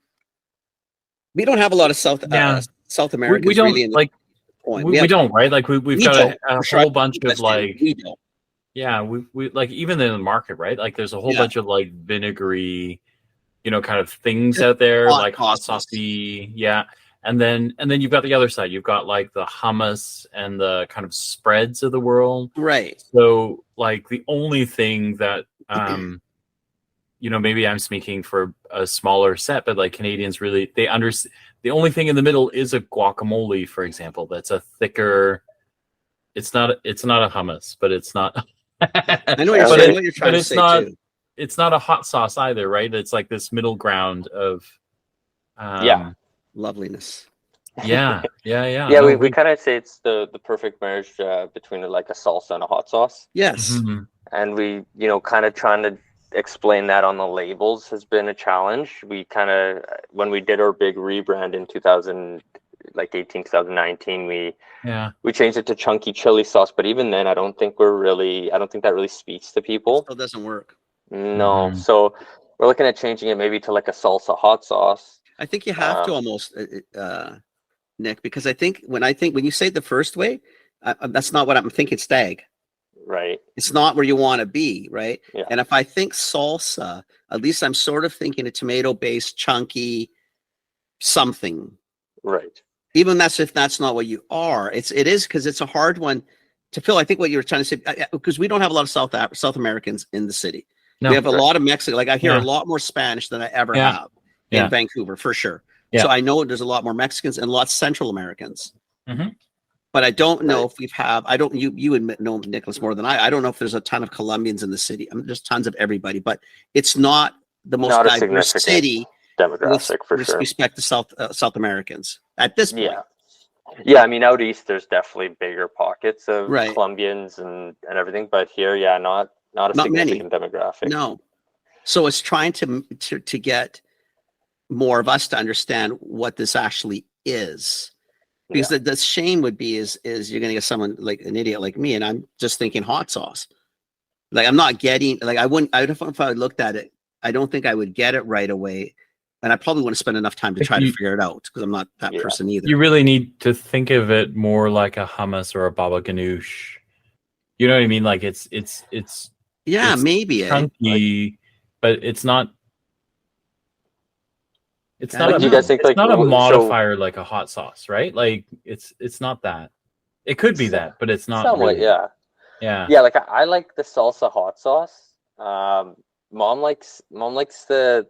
S1: We don't have a lot of South America.
S2: We don't
S1: really
S2: like. We don't, right? Like we've got a whole bunch of like.
S1: We don't.
S2: Yeah, we like, even in the market, right? Like there's a whole bunch of like vinegary, you know, kind of things out there, like hot saucy, and then you've got the other side. You've got like the hummus and the kind of spreads of the world,
S1: right?
S2: So like the only thing that you know, maybe I'm speaking for a smaller set, but like Canadians really, they understand. The only thing in the middle is a guacamole, for example. That's a thicker. It's not a hummus, but it's not.
S1: I know what you're trying to say too.
S2: It's not a hot sauce either, right? It's like this middle ground of
S1: loveliness.
S2: Yeah.
S4: We kind of say it's the perfect marriage between like a salsa and a hot sauce.
S1: Yes.
S4: And we, you know, kind of trying to explain that on the labels has been a challenge. We kind of, when we did our big rebrand in 2019, we changed it to chunky chili sauce, but even then I don't think that really speaks to people.
S1: It still doesn't work.
S4: No. So we're looking at changing it maybe to like a salsa hot sauce.
S1: I think you have to almost Nick, because I think when you say it the first way, that's not what I'm thinking. Stag.
S4: Right.
S1: It's not where you want to be, right?
S4: Yeah.
S1: And if I think salsa, at least I'm sort of thinking a tomato-based, chunky something.
S4: Right.
S1: Even if that's not what you are, it is because it's a hard one to fill. I think what you were trying to say, because we don't have a lot of South Americans in the city.
S2: No.
S1: We have a
S4: Right.
S1: lot of Mexican. Like I hear
S2: Yeah.
S1: a lot more Spanish than I ever
S2: Yeah.
S1: have
S2: Yeah.
S1: in Vancouver, for sure.
S2: Yeah.
S1: So I know there's a lot more Mexicans and lots of Central Americans.
S2: Mhm.
S1: But I don't know
S4: Right.
S1: if I don't, you admit, know Nicholas more than I don't know if there's a ton of Colombians in the city. I mean, there's tons of everybody, but it's not the most
S4: Not a
S1: diverse
S4: significant
S1: city
S4: demographic for
S1: with
S4: sure.
S1: respect to South Americans at this point.
S4: Yeah, I mean, out east there's definitely bigger pockets of
S1: Right.
S4: Colombians and everything, but here, yeah, not a
S1: Not many.
S4: significant demographic.
S1: No. So it's trying to get more of us to understand what this actually is. Because the shame would be is you're going to get someone like an idiot like me, and I'm just thinking hot sauce. Like I'm not getting, like if I looked at it, I don't think I would get it right away. And I probably wouldn't spend enough time to try to figure it out because I'm not that person either.
S2: You really need to think of it more like a hummus or a baba ganoush. You know what I mean? Like it's
S1: yeah,
S2: it's
S1: maybe
S2: chunky, but it's not. It's
S1: I
S2: not.
S1: don't
S4: Do you
S1: know.
S4: guys think
S2: It's
S4: like
S2: not a
S4: so-
S2: modifier like a hot sauce, right? Like it's not that. It could be that, but it's not.
S4: somewhat,
S2: really.
S4: yeah.
S2: Yeah.
S4: Yeah, like I like the salsa hot sauce. Mom likes the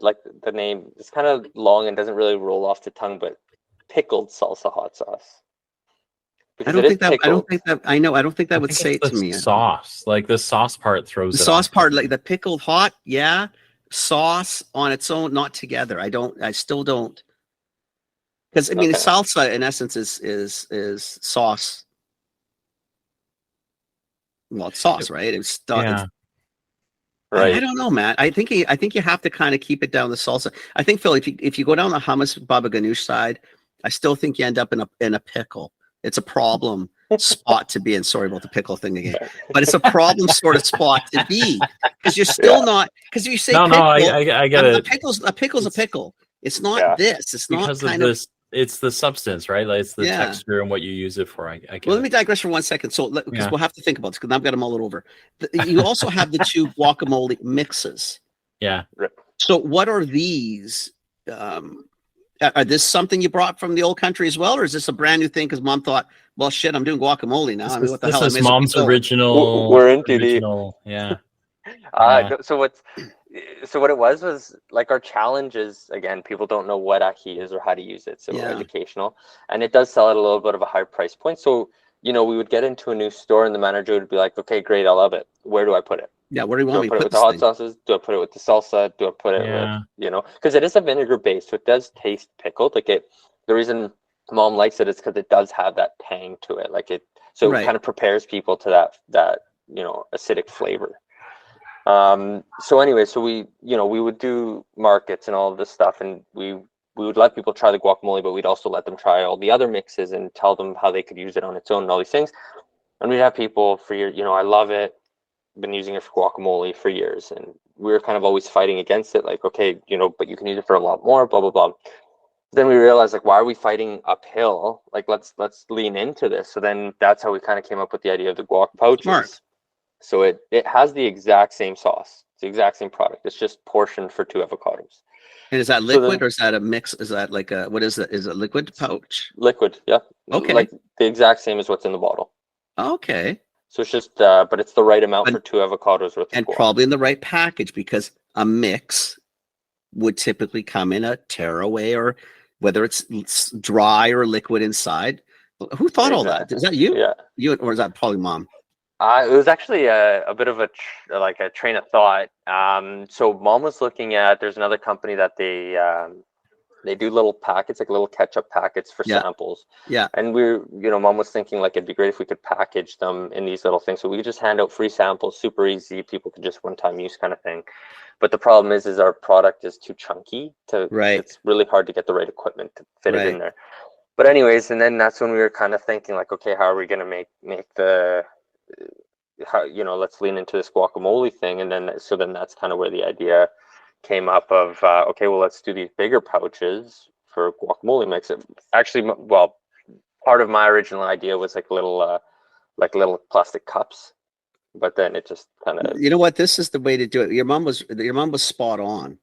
S4: name. It's kind of long and doesn't really roll off the tongue, but pickled salsa hot sauce.
S1: I
S4: Because
S1: don't
S4: it is
S1: think that. I
S4: pickled.
S1: don't think that. I know. I don't think that
S2: I
S1: would
S2: think
S1: say
S2: it's
S1: it to
S2: the
S1: me.
S2: sauce, like the sauce part throws
S1: The
S2: it
S1: sauce
S2: off.
S1: part, like the pickled hot, yeah. Sauce on its own, not together. I still don't. Because I mean,
S4: Okay.
S1: salsa in essence is sauce. Well, it's sauce, right?
S2: Yeah.
S4: Right.
S1: I don't know, Matt. I think you have to kind of keep it down the salsa. I think, Phil, if you go down the hummus baba ganoush side, I still think you end up in a pickle. It's a problem spot to be in. Sorry about the pickle thing again, but it's a problem sort of spot to be because you're still not, because you say
S2: No,
S1: pickle,
S2: I get
S1: a
S2: it.
S1: pickle's a pickle. It's not
S4: Yeah.
S1: this. It's not
S2: Because of
S1: kind of.
S2: this, it's the substance, right? Like it's the
S1: Yeah.
S2: texture and what you use it for. I get
S1: Well, let
S2: it.
S1: me digress for 1 second. So, because
S2: Yeah.
S1: we'll have to think about this because I've got to mull it over. You also have the two guacamole mixes.
S2: Yeah.
S1: So, what are these? Are this something you brought from the old country as well, or is this a brand new thing? Because Mom thought, well, shit, I'm doing guacamole now. I mean, what the
S2: This
S1: hell? I
S2: is
S1: may as well
S2: mom's
S1: keep going.
S2: original.
S4: We're in too deep.
S2: original. Yeah.
S4: So what it was like our challenges, again, people don't know what ají is or how to use it, so we're
S1: Yeah.
S4: educational, and it does sell at a little bit of a higher price point. So we would get into a new store and the manager would be like, okay, great, I love it, where do I put it?
S1: Yeah, where do you
S4: Do
S1: want
S4: I
S1: me
S4: put it
S1: to
S4: with
S1: put
S4: the
S1: this
S4: hot
S1: thing?
S4: sauces? Do I put it with the salsa? Do I put it
S2: Yeah.
S4: with, because it is a vinegar base, so it does taste pickled. Like the reason Mom likes it is because it does have that tang to it. So
S1: Right.
S4: it kind of prepares people to that acidic flavor. So anyway, so we would do markets and all of this stuff, and we would let people try the guacamole, but we'd also let them try all the other mixes and tell them how they could use it on its own and all these things. And we'd have people for years, I love it, been using it for guacamole for years, and we were kind of always fighting against it, like, okay, but you can use it for a lot more, blah blah blah. Then we realized, like, why are we fighting uphill? Like, let's lean into this. So then that's how we kind of came up with the idea of the guac pouches.
S1: Smart.
S4: So it has the exact same sauce. It's the exact same product. It's just portioned for 2 avocados.
S1: And is that liquid or is that a mix? Is that like what is that? Is it liquid pouch?
S4: Liquid, yeah.
S1: Okay.
S4: Like the exact same as what's in the bottle.
S1: Okay.
S4: So it's just, but it's the right amount
S1: And-
S4: for 2 avocados worth
S1: And
S4: of guac.
S1: probably in the right package because a mix would typically come in a tearaway or whether it's dry or liquid inside. Who thought all that?
S4: Exactly.
S1: Is that you?
S4: Yeah.
S1: You or is that probably Mom?
S4: It was actually a bit of a train of thought. So Mom was looking at, there's another company that they do little packets, like little ketchup packets for
S1: Yeah.
S4: samples.
S1: Yeah.
S4: And Mom was thinking, like, it'd be great if we could package them in these little things. So we could just hand out free samples, super easy. People could just one-time use kind of thing. But the problem is our product is too chunky
S1: Right.
S4: It's really hard to get the right equipment to fit it
S1: Right.
S4: in there. But anyways, and then that's when we were kind of thinking, like, okay, how are we going to make the, let's lean into this guacamole thing. And then that's kind of where the idea came up of, okay, well, let's do these bigger pouches for guacamole mix. Actually, part of my original idea was like little plastic cups. but then it just kind of,
S1: You know what? This is the way to do it. Your mom was spot on.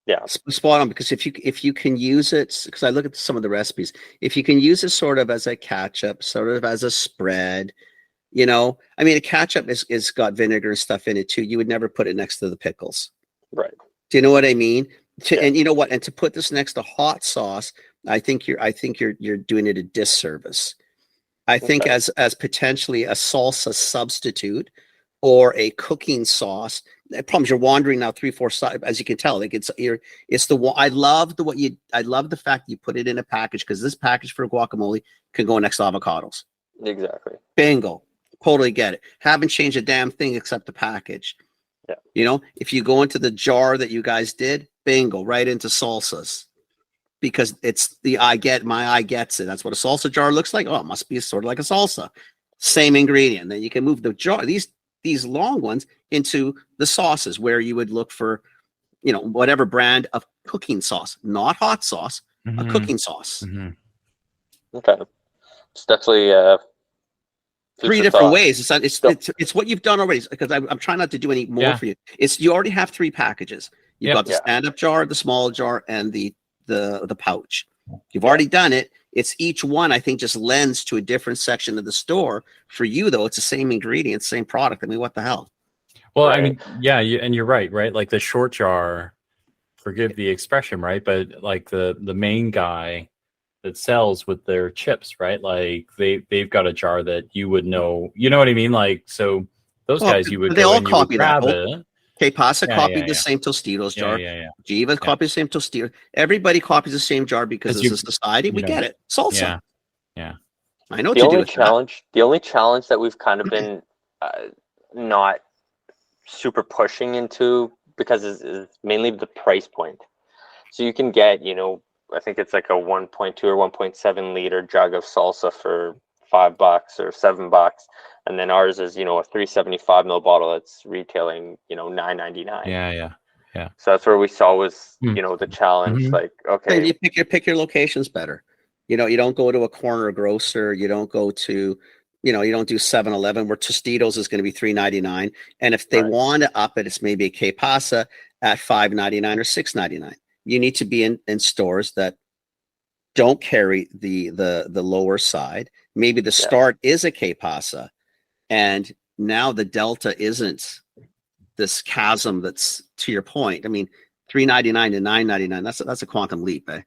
S4: yeah,
S1: Spot on, because if you can use it, because I look at some of the recipes, if you can use it sort of as a ketchup, sort of as a spread, you know, I mean, a ketchup is got vinegar and stuff in it too. You would never put it next to the pickles.
S4: right.
S1: Do you know what I mean?
S4: Yeah.
S1: And you know what? And to put this next to hot sauce, I think you're doing it a disservice. I think
S4: Okay.
S1: as potentially a salsa substitute or a cooking sauce. The problem is you're wandering now 3-4 sides, as you can tell. Like I love the fact that you put it in a package, because this package for guacamole can go next to avocados.
S4: Exactly.
S1: Bingo. Totally get it. Haven't changed a damn thing except the package.
S4: Yeah.
S1: You know, if you go into the jar that you guys did, bingo, right into salsas. Because it's my eye gets it. That's what a salsa jar looks like. Oh, it must be sort of like a salsa. Same ingredient. Then you can move the jar, these long ones, into the sauces where you would look for, you know, whatever brand of cooking sauce, not hot sauce, a cooking sauce.
S4: Okay. It's definitely food
S1: 3
S4: for
S1: different
S4: thought.
S1: ways. It's what you've done already, because I'm trying not to do any more for you. You already have 3 packages. You've got the stand-up jar, the small jar, and the pouch. You've already done it. It's each one, I think, just lends to a different section of the store. For you, though, it's the same ingredient, same product. I mean, what the hell?
S2: Well,
S4: Right.
S2: I mean, yeah, and you're right? Like the short jar, forgive the expression, right? But like the main guy that sells with their chips, right? Like they've got a jar that you would know. You know what I mean? Like, so those guys, you would
S1: they
S2: go
S1: all
S2: and you would
S1: copy that.
S2: grab it.
S1: Que Pasa
S2: Yeah,
S1: copied
S2: yeah,
S1: the
S2: yeah.
S1: same Tostitos jar.
S2: Yeah.
S1: Jiva copies the same Tostitos. Everybody copies the same jar because as a society, we get it. Salsa.
S2: Yeah.
S1: I know what
S4: The
S1: to do
S4: only
S1: with
S4: challenge, the only challenge that we've kind of been not super pushing into, because is mainly the price point. So you can get, you know, I think it's like a 1.2 or 1.7 liter jug of salsa for $5 or $7, and then ours is, you know, a 375 ml bottle that's retailing, you know, $9.99.
S2: Yeah.
S4: So that's where we saw was, you know, the challenge. Like, okay,
S1: You pick your locations better. You know, you don't go to a corner grocer. You don't go to, you know, you don't do 7-Eleven where Tostitos is going to be $3.99, and if they want to up it, it's maybe a Que Pasa at $5.99 or $6.99. You need to be in stores that don't carry the lower side. Maybe the start is a Que Pasa, and now the delta isn't this chasm that's, to your point. I mean, $3.99 to $9.99. That's a quantum leap, eh?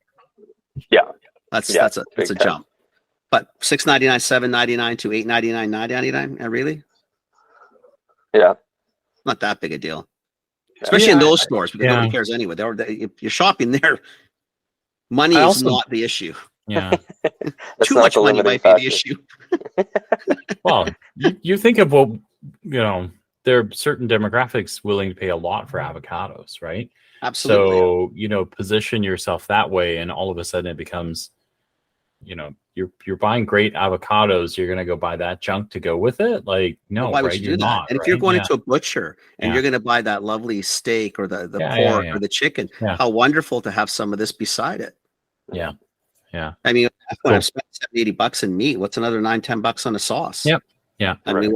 S4: Yeah.
S1: That's a
S4: time.
S1: jump. But $6.99, $7.99 to $8.99, $9.99, really?
S4: Yeah.
S1: Not that big a deal. Especially in those stores, because nobody
S2: Yeah.
S1: cares anyway. If you're shopping there, money is not the issue.
S2: Yeah.
S1: Too much money might be the issue.
S2: Well, you think of what, you know, there are certain demographics willing to pay a lot for avocados, right?
S1: Absolutely.
S2: So, you know, position yourself that way, and all of a sudden it becomes, you know, you're buying great avocados. You're going to go buy that junk to go with it? Like, no,
S1: why would
S2: right?
S1: you
S2: You're
S1: do that?
S2: not.
S1: And if you're going into a butcher and you're going to buy that lovely steak or the pork or the chicken, how wonderful to have some of this beside it.
S2: Yeah.
S1: I mean, when I've spent $70-$80 in meat, what's another $9-$10 on a sauce?
S2: Yep. Yeah.
S1: I mean,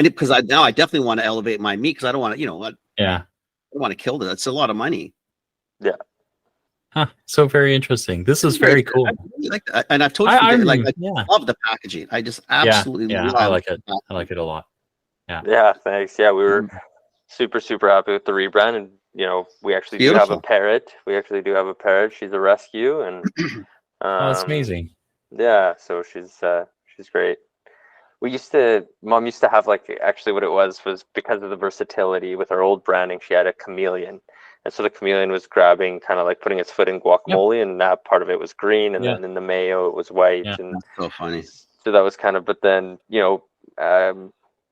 S1: because I definitely want to elevate my meat, because I don't want to, you know what?
S2: Yeah.
S1: I don't want to kill it. That's a lot of money.
S4: Yeah.
S2: Huh. So very interesting. This is very cool.
S1: I really like that. And I've told you, I love the packaging. I just absolutely love
S2: I like it. I like it a lot.
S4: Yeah, thanks. Yeah, we were super, super happy with the rebrand, and you know, we actually do have a parrot. She's a rescue, and
S2: that's amazing.
S4: Yeah, so she's great. Mom used to have, like, actually what it was because of the versatility with our old branding, she had a chameleon. And so the chameleon was grabbing, kind of like putting its foot in guacamole, and that part of it was green, and then in the mayo it was white. And
S1: that's so funny.
S4: So that was kind of, but then, you know,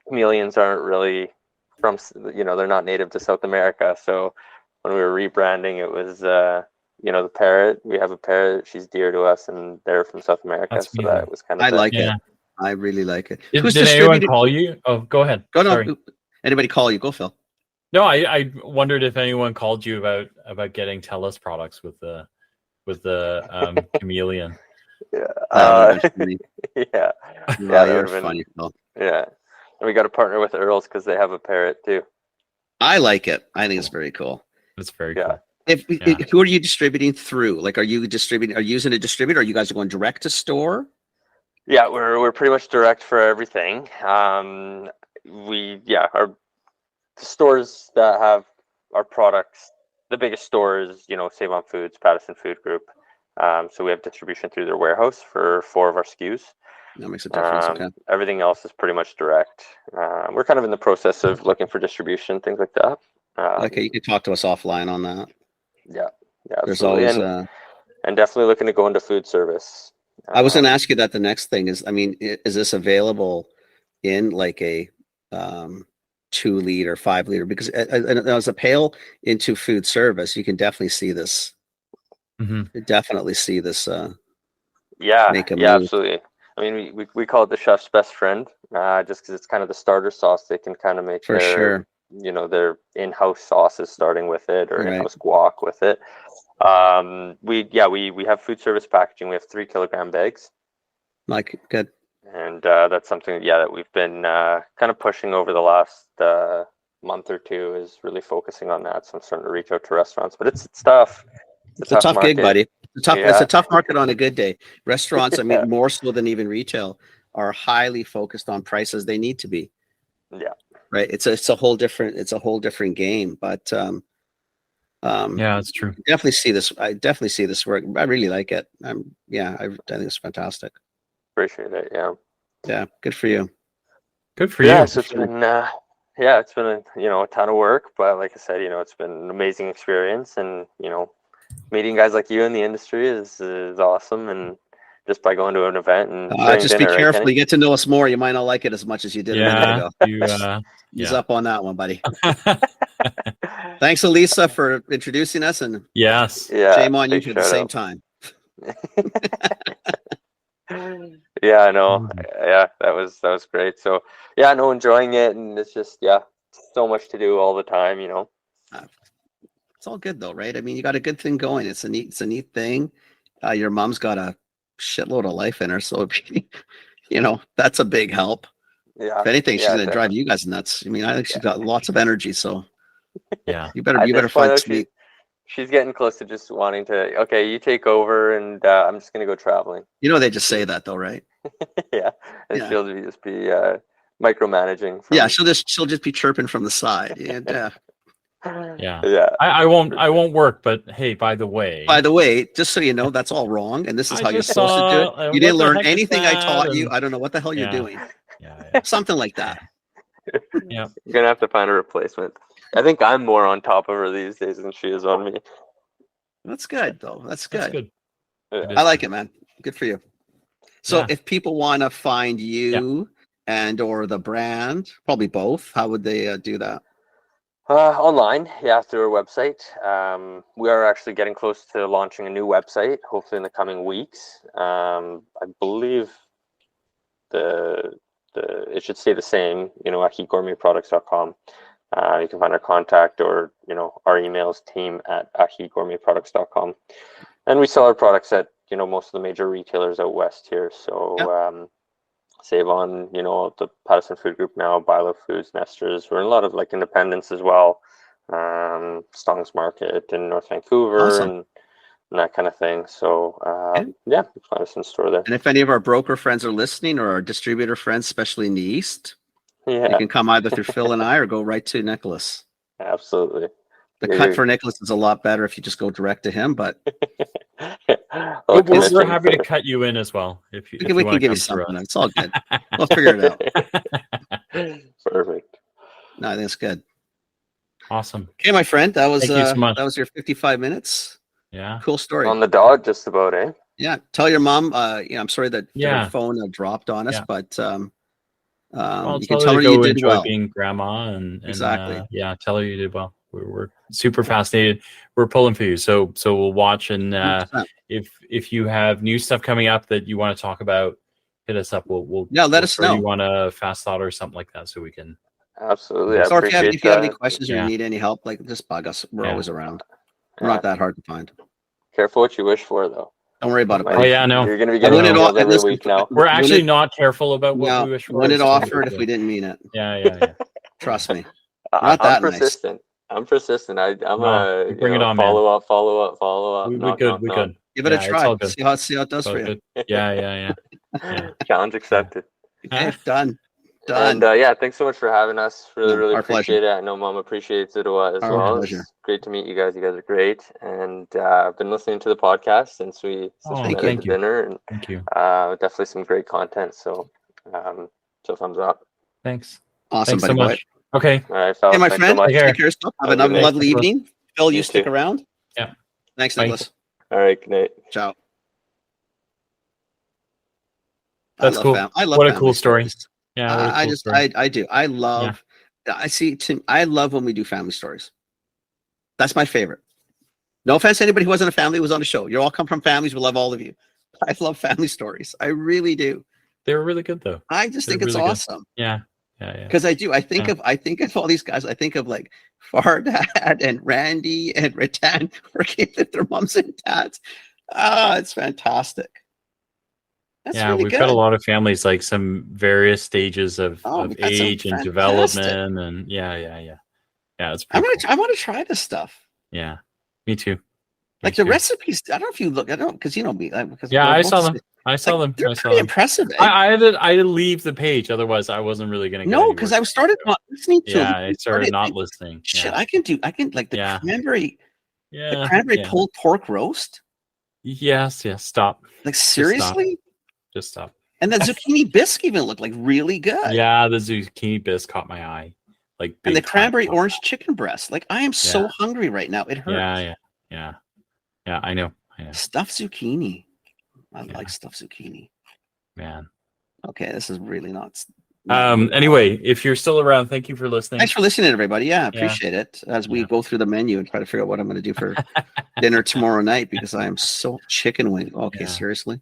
S4: chameleons aren't really from, you know, they're not native to South America. So when we were rebranding, it was, you know, the parrot. We have a parrot. She's dear to us, and they're from South America.
S2: That's
S4: so that was kind of.
S1: I like it. I really like it.
S2: Did anyone call you? Oh, go ahead.
S1: Sorry. Anybody call you? Go, Phil.
S2: No, I wondered if anyone called you about getting TELUS products with the chameleon.
S4: Yeah. Yeah.
S1: You're funny, Phil.
S4: Yeah. we got to partner with Earl's because they have a parrot too.
S1: I like it. I think it's very cool.
S2: That's very
S4: Yeah.
S2: cool.
S1: Who are you distributing through? Like, are you using a distributor? Or are you guys going direct to store?
S4: Yeah, we're pretty much direct for everything. Our the stores that have our products, the biggest store is, Save On Foods, Pattison Food Group. So we have distribution through their warehouse for 4 of our SKUs.
S1: That makes a difference. Okay.
S4: Everything else is pretty much direct. We're kind of in the process of looking for distribution, things like that.
S1: Okay, you can talk to us offline on that.
S4: Yeah,
S1: There's
S4: absolutely.
S1: always
S4: And definitely looking to go into food service.
S1: I was going to ask you that. The next thing is, I mean, is this available in like a 2-liter, 5-liter? Because as a pail into food service, you can definitely see this.
S2: Mm-hmm.
S1: Definitely see this.
S4: Make a move. Absolutely. I mean, we call it the chef's best friend, just because it's kind of the starter sauce. They can kind of make
S1: for sure.
S4: Their in-house sauces starting with it, or in-house guac with it. We have food service packaging. We have 3-kilogram bags.
S1: Like, good.
S4: And that's something that we've been kind of pushing over the last month or two, is really focusing on that. So I'm starting to reach out to restaurants, but it's tough.
S1: It's a tough gig, buddy. It's a tough market on a good day. Restaurants, I mean, more so than even retail, are highly focused on prices. They need to be.
S4: Yeah.
S1: Right. It's a whole different game. But
S2: it's true.
S1: I definitely see this work. I really like it. I think it's fantastic.
S4: Appreciate it. Yeah.
S1: Yeah. Good for you.
S2: Good for you.
S4: Yeah. So it's been it's been a ton of work, but like I said, it's been an amazing experience, and meeting guys like you in the industry is awesome. And just by going to an event and
S1: just be careful. You get to know us more. You might not like it as much as you did a minute ago. He's up on that one, buddy. Thanks, Elisa, for introducing us, and shame on you at the same time.
S4: Yeah, I know. Yeah, that was great. So enjoying it, and it's just so much to do all the time.
S1: It's all good though, right? I mean, you got a good thing going. It's a neat thing. Your mom's got a shitload of life in her, so that's a big help.
S4: Yeah.
S1: If anything, she's gonna drive you guys nuts. I mean, I think she's got lots of energy, so you better find some.
S4: She's getting close to just wanting to. Okay, you take over, and I'm just gonna go traveling.
S1: They just say that though, right?
S4: And she'll just be micromanaging.
S1: She'll just be chirping from the side.
S2: I won't work, but hey, by the way,
S1: just so you know, that's all wrong, and this is how you're supposed to do it. You didn't learn anything I taught you. I don't know what the hell you're doing. Something like that.
S4: You're gonna have to find a replacement. I think I'm more on top of her these days than she is on me.
S1: That's good though. That's good.
S4: Yeah.
S1: I like it, man. Good for you. So if people want to find you and or the brand, probably both, how would they do that?
S4: Online, through our website. We are actually getting close to launching a new website, hopefully in the coming weeks. I believe it should stay the same, ahigourmetproducts.com. You can find our contact, or our emails, team@ahigourmetproducts.com. And we sell our products at most of the major retailers out west here. So Save On, the Pattison Food Group now, Bilo Foods, Nestor's. We're in a lot of independents as well. Stong's Market in North Vancouver, and that kind of thing. So you find us in the store there.
S1: And if any of our broker friends are listening, or our distributor friends, especially in the East, you can come either through Phil and I, or go right to Nicholas.
S4: Absolutely.
S1: The cut for Nicholas is a lot better if you just go direct to him, but
S2: we're happy to cut you in as well. We
S1: can give you something. It's all good. We'll figure it out.
S4: Perfect.
S1: No, I think it's good.
S2: Awesome.
S1: Okay, my friend, that was
S2: Thank you so much.
S1: That was your 55 minutes.
S2: Yeah.
S1: Cool story.
S4: On the dog, just about, eh?
S1: Yeah. Tell your mom. I'm sorry that her phone dropped on us, but you can tell her you did well.
S2: Being grandma, and
S1: exactly.
S2: Tell her you did well. We're super fascinated. We're pulling for you, so we'll watch. And if you have new stuff coming up that you want to talk about, hit us up. We'll
S1: let us know.
S2: You want a fast thought or something like that, so we can.
S4: Absolutely.
S1: So if you have any questions or you need any help, just bug us. We're always around. We're not that hard to find.
S4: Careful what you wish for, though.
S1: Don't worry about it.
S4: Mike,
S2: Oh, yeah, no.
S4: You're gonna be
S2: I
S4: getting
S2: wouldn't
S4: emails every
S1: listen,
S4: week now.
S2: We're actually
S1: Wouldn't-
S2: not careful about what
S1: No,
S2: we wish for.
S1: wouldn't
S2: so-
S1: offer it if we didn't mean it.
S2: Yeah.
S1: Trust me.
S4: I'm
S1: Not that nice.
S4: persistent. I'm persistent. I'm
S2: No,
S4: a
S2: bring it on, man.
S4: follow up.
S2: We
S4: knock,
S2: good.
S4: knock,
S2: We
S4: knock.
S2: good.
S1: Give it
S2: Yeah,
S1: a
S2: it's all
S1: try.
S2: good.
S1: See how it does
S2: It's all
S1: for you.
S2: good. Yeah.
S4: Challenge accepted.
S1: Okay, done.
S4: And yeah, thanks so much for having us. Really
S1: our pleasure.
S4: appreciate it. I know Mom appreciates it as
S1: Our
S4: well.
S1: pleasure.
S4: It's great to meet you guys. You guys are great, and I've been listening to the podcast since we met
S2: thank
S4: at
S2: you.
S4: dinner, and
S2: Thank you.
S4: definitely some great content. So, so thumbs up.
S2: Thanks.
S1: Awesome,
S2: Thanks so
S1: buddy.
S2: much. Okay.
S4: All right, fellas.
S1: Hey, my
S4: thanks
S1: friend.
S4: So much.
S2: Take care.
S1: Take care of yourself. Have
S4: Have a
S1: another
S4: good night.
S1: lovely evening. Phil, you
S4: You
S1: stick
S4: too.
S1: around.
S2: Yeah.
S1: Thanks,
S2: Bye.
S1: Nicholas.
S4: All right, good night.
S1: Ciao.
S2: That's cool.
S1: I love
S2: What a
S1: family
S2: cool story.
S1: stories.
S2: Yeah. What a
S1: I
S2: cool
S1: just,
S2: story.
S1: I do. I love, I love when we do family stories. That's my favorite. No offense to anybody who wasn't a family who was on the show. You all come from families. We love all of you. I love family stories. I really do.
S2: They were really good though.
S1: I just think
S2: They're
S1: it's
S2: really good.
S1: awesome.
S2: Yeah.
S1: Because I do. I think of all these guys. I think of like Fardad and Randy and Ratan working with their moms and dads. Ah, it's fantastic. That's really
S2: we've
S1: good.
S2: got a lot of families, like some various stages of
S1: we've got some
S2: age and
S1: fantastic.
S2: development, and yeah. It's
S1: I
S2: pretty cool.
S1: want to try this stuff.
S2: Yeah, me too.
S1: Like the recipes. I don't know if you look. I don't because you know me. Because
S2: Yeah,
S1: we're
S2: I
S1: both
S2: saw them.
S1: sick.
S2: I saw
S1: Like,
S2: them.
S1: they're
S2: I saw
S1: pretty
S2: them.
S1: impressive. Eh?
S2: I had to leave the page, otherwise I wasn't really gonna.
S1: No, because I started not listening to them.
S2: Yeah, I started not listening.
S1: Shit,
S2: Yeah.
S1: I can like the cranberry.
S2: Yeah.
S1: The cranberry pulled pork roast.
S2: Yes. Stop.
S1: Like seriously.
S2: Just stop.
S1: And the zucchini bisque even looked like really good.
S2: Yeah, the zucchini bisque caught my eye. Like
S1: And the
S2: big time.
S1: cranberry orange chicken breast. Like I am so hungry right now. It hurts.
S2: Yeah. I know.
S1: Stuffed zucchini. I like stuffed zucchini.
S2: Man.
S1: Okay, this is really not.
S2: Anyway, if you're still around, thank you for listening.
S1: Thanks for listening, everybody. Yeah, appreciate it. As we go through the menu and try to figure out what I'm going to do for dinner tomorrow night because I am so chicken wing. Okay, seriously.